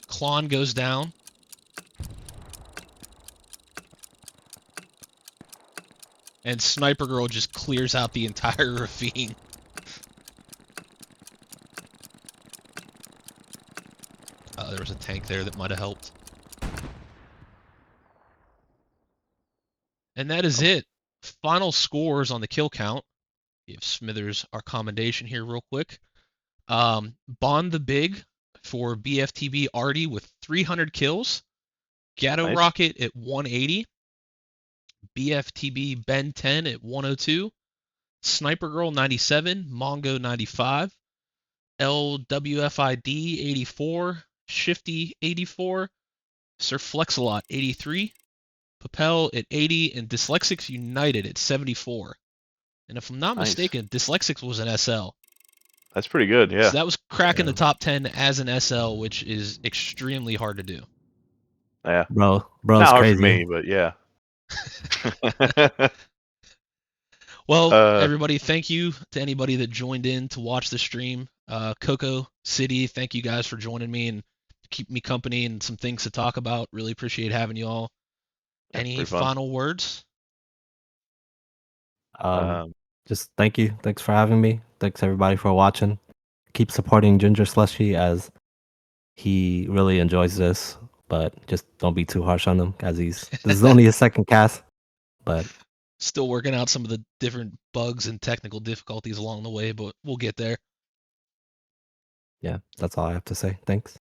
Klon goes down. And Sniper Girl just clears out the entire ravine. There was a tank there that might have helped. And that is it. Final scores on the kill count. Give Smithers our commendation here real quick. Bond the Big for BFTB Artie with 300 kills. Gatto
Nice.
Rocket at 180. BFTB Ben 10 at 102. Sniper Girl 97. Mongo 95. LWFID 84. Shifty 84. Sir Flexalot 83. Papel at 80. And Dyslexics United at 74. And if I'm not
Nice.
mistaken, Dyslexics was an SL.
That's pretty good, yeah.
So that was cracking
Yeah.
the top 10 as an SL, which is extremely hard to do.
Yeah.
Bro,
Not
it's
hard
crazy.
for me, but yeah.
Well, everybody, thank you to anybody that joined in to watch the stream. Coco City, thank you guys for joining me and keep me company and some things to talk about. Really appreciate having you all. Any
pretty fun.
final words?
Just thank you. Thanks for having me. Thanks everybody for watching. Keep supporting Ginger Slushy as he really enjoys this, but just don't be too harsh on him as this is only his second cast. But
Still working out some of the different bugs and technical difficulties along the way, but we'll get there.
yeah, that's all I have to say. Thanks.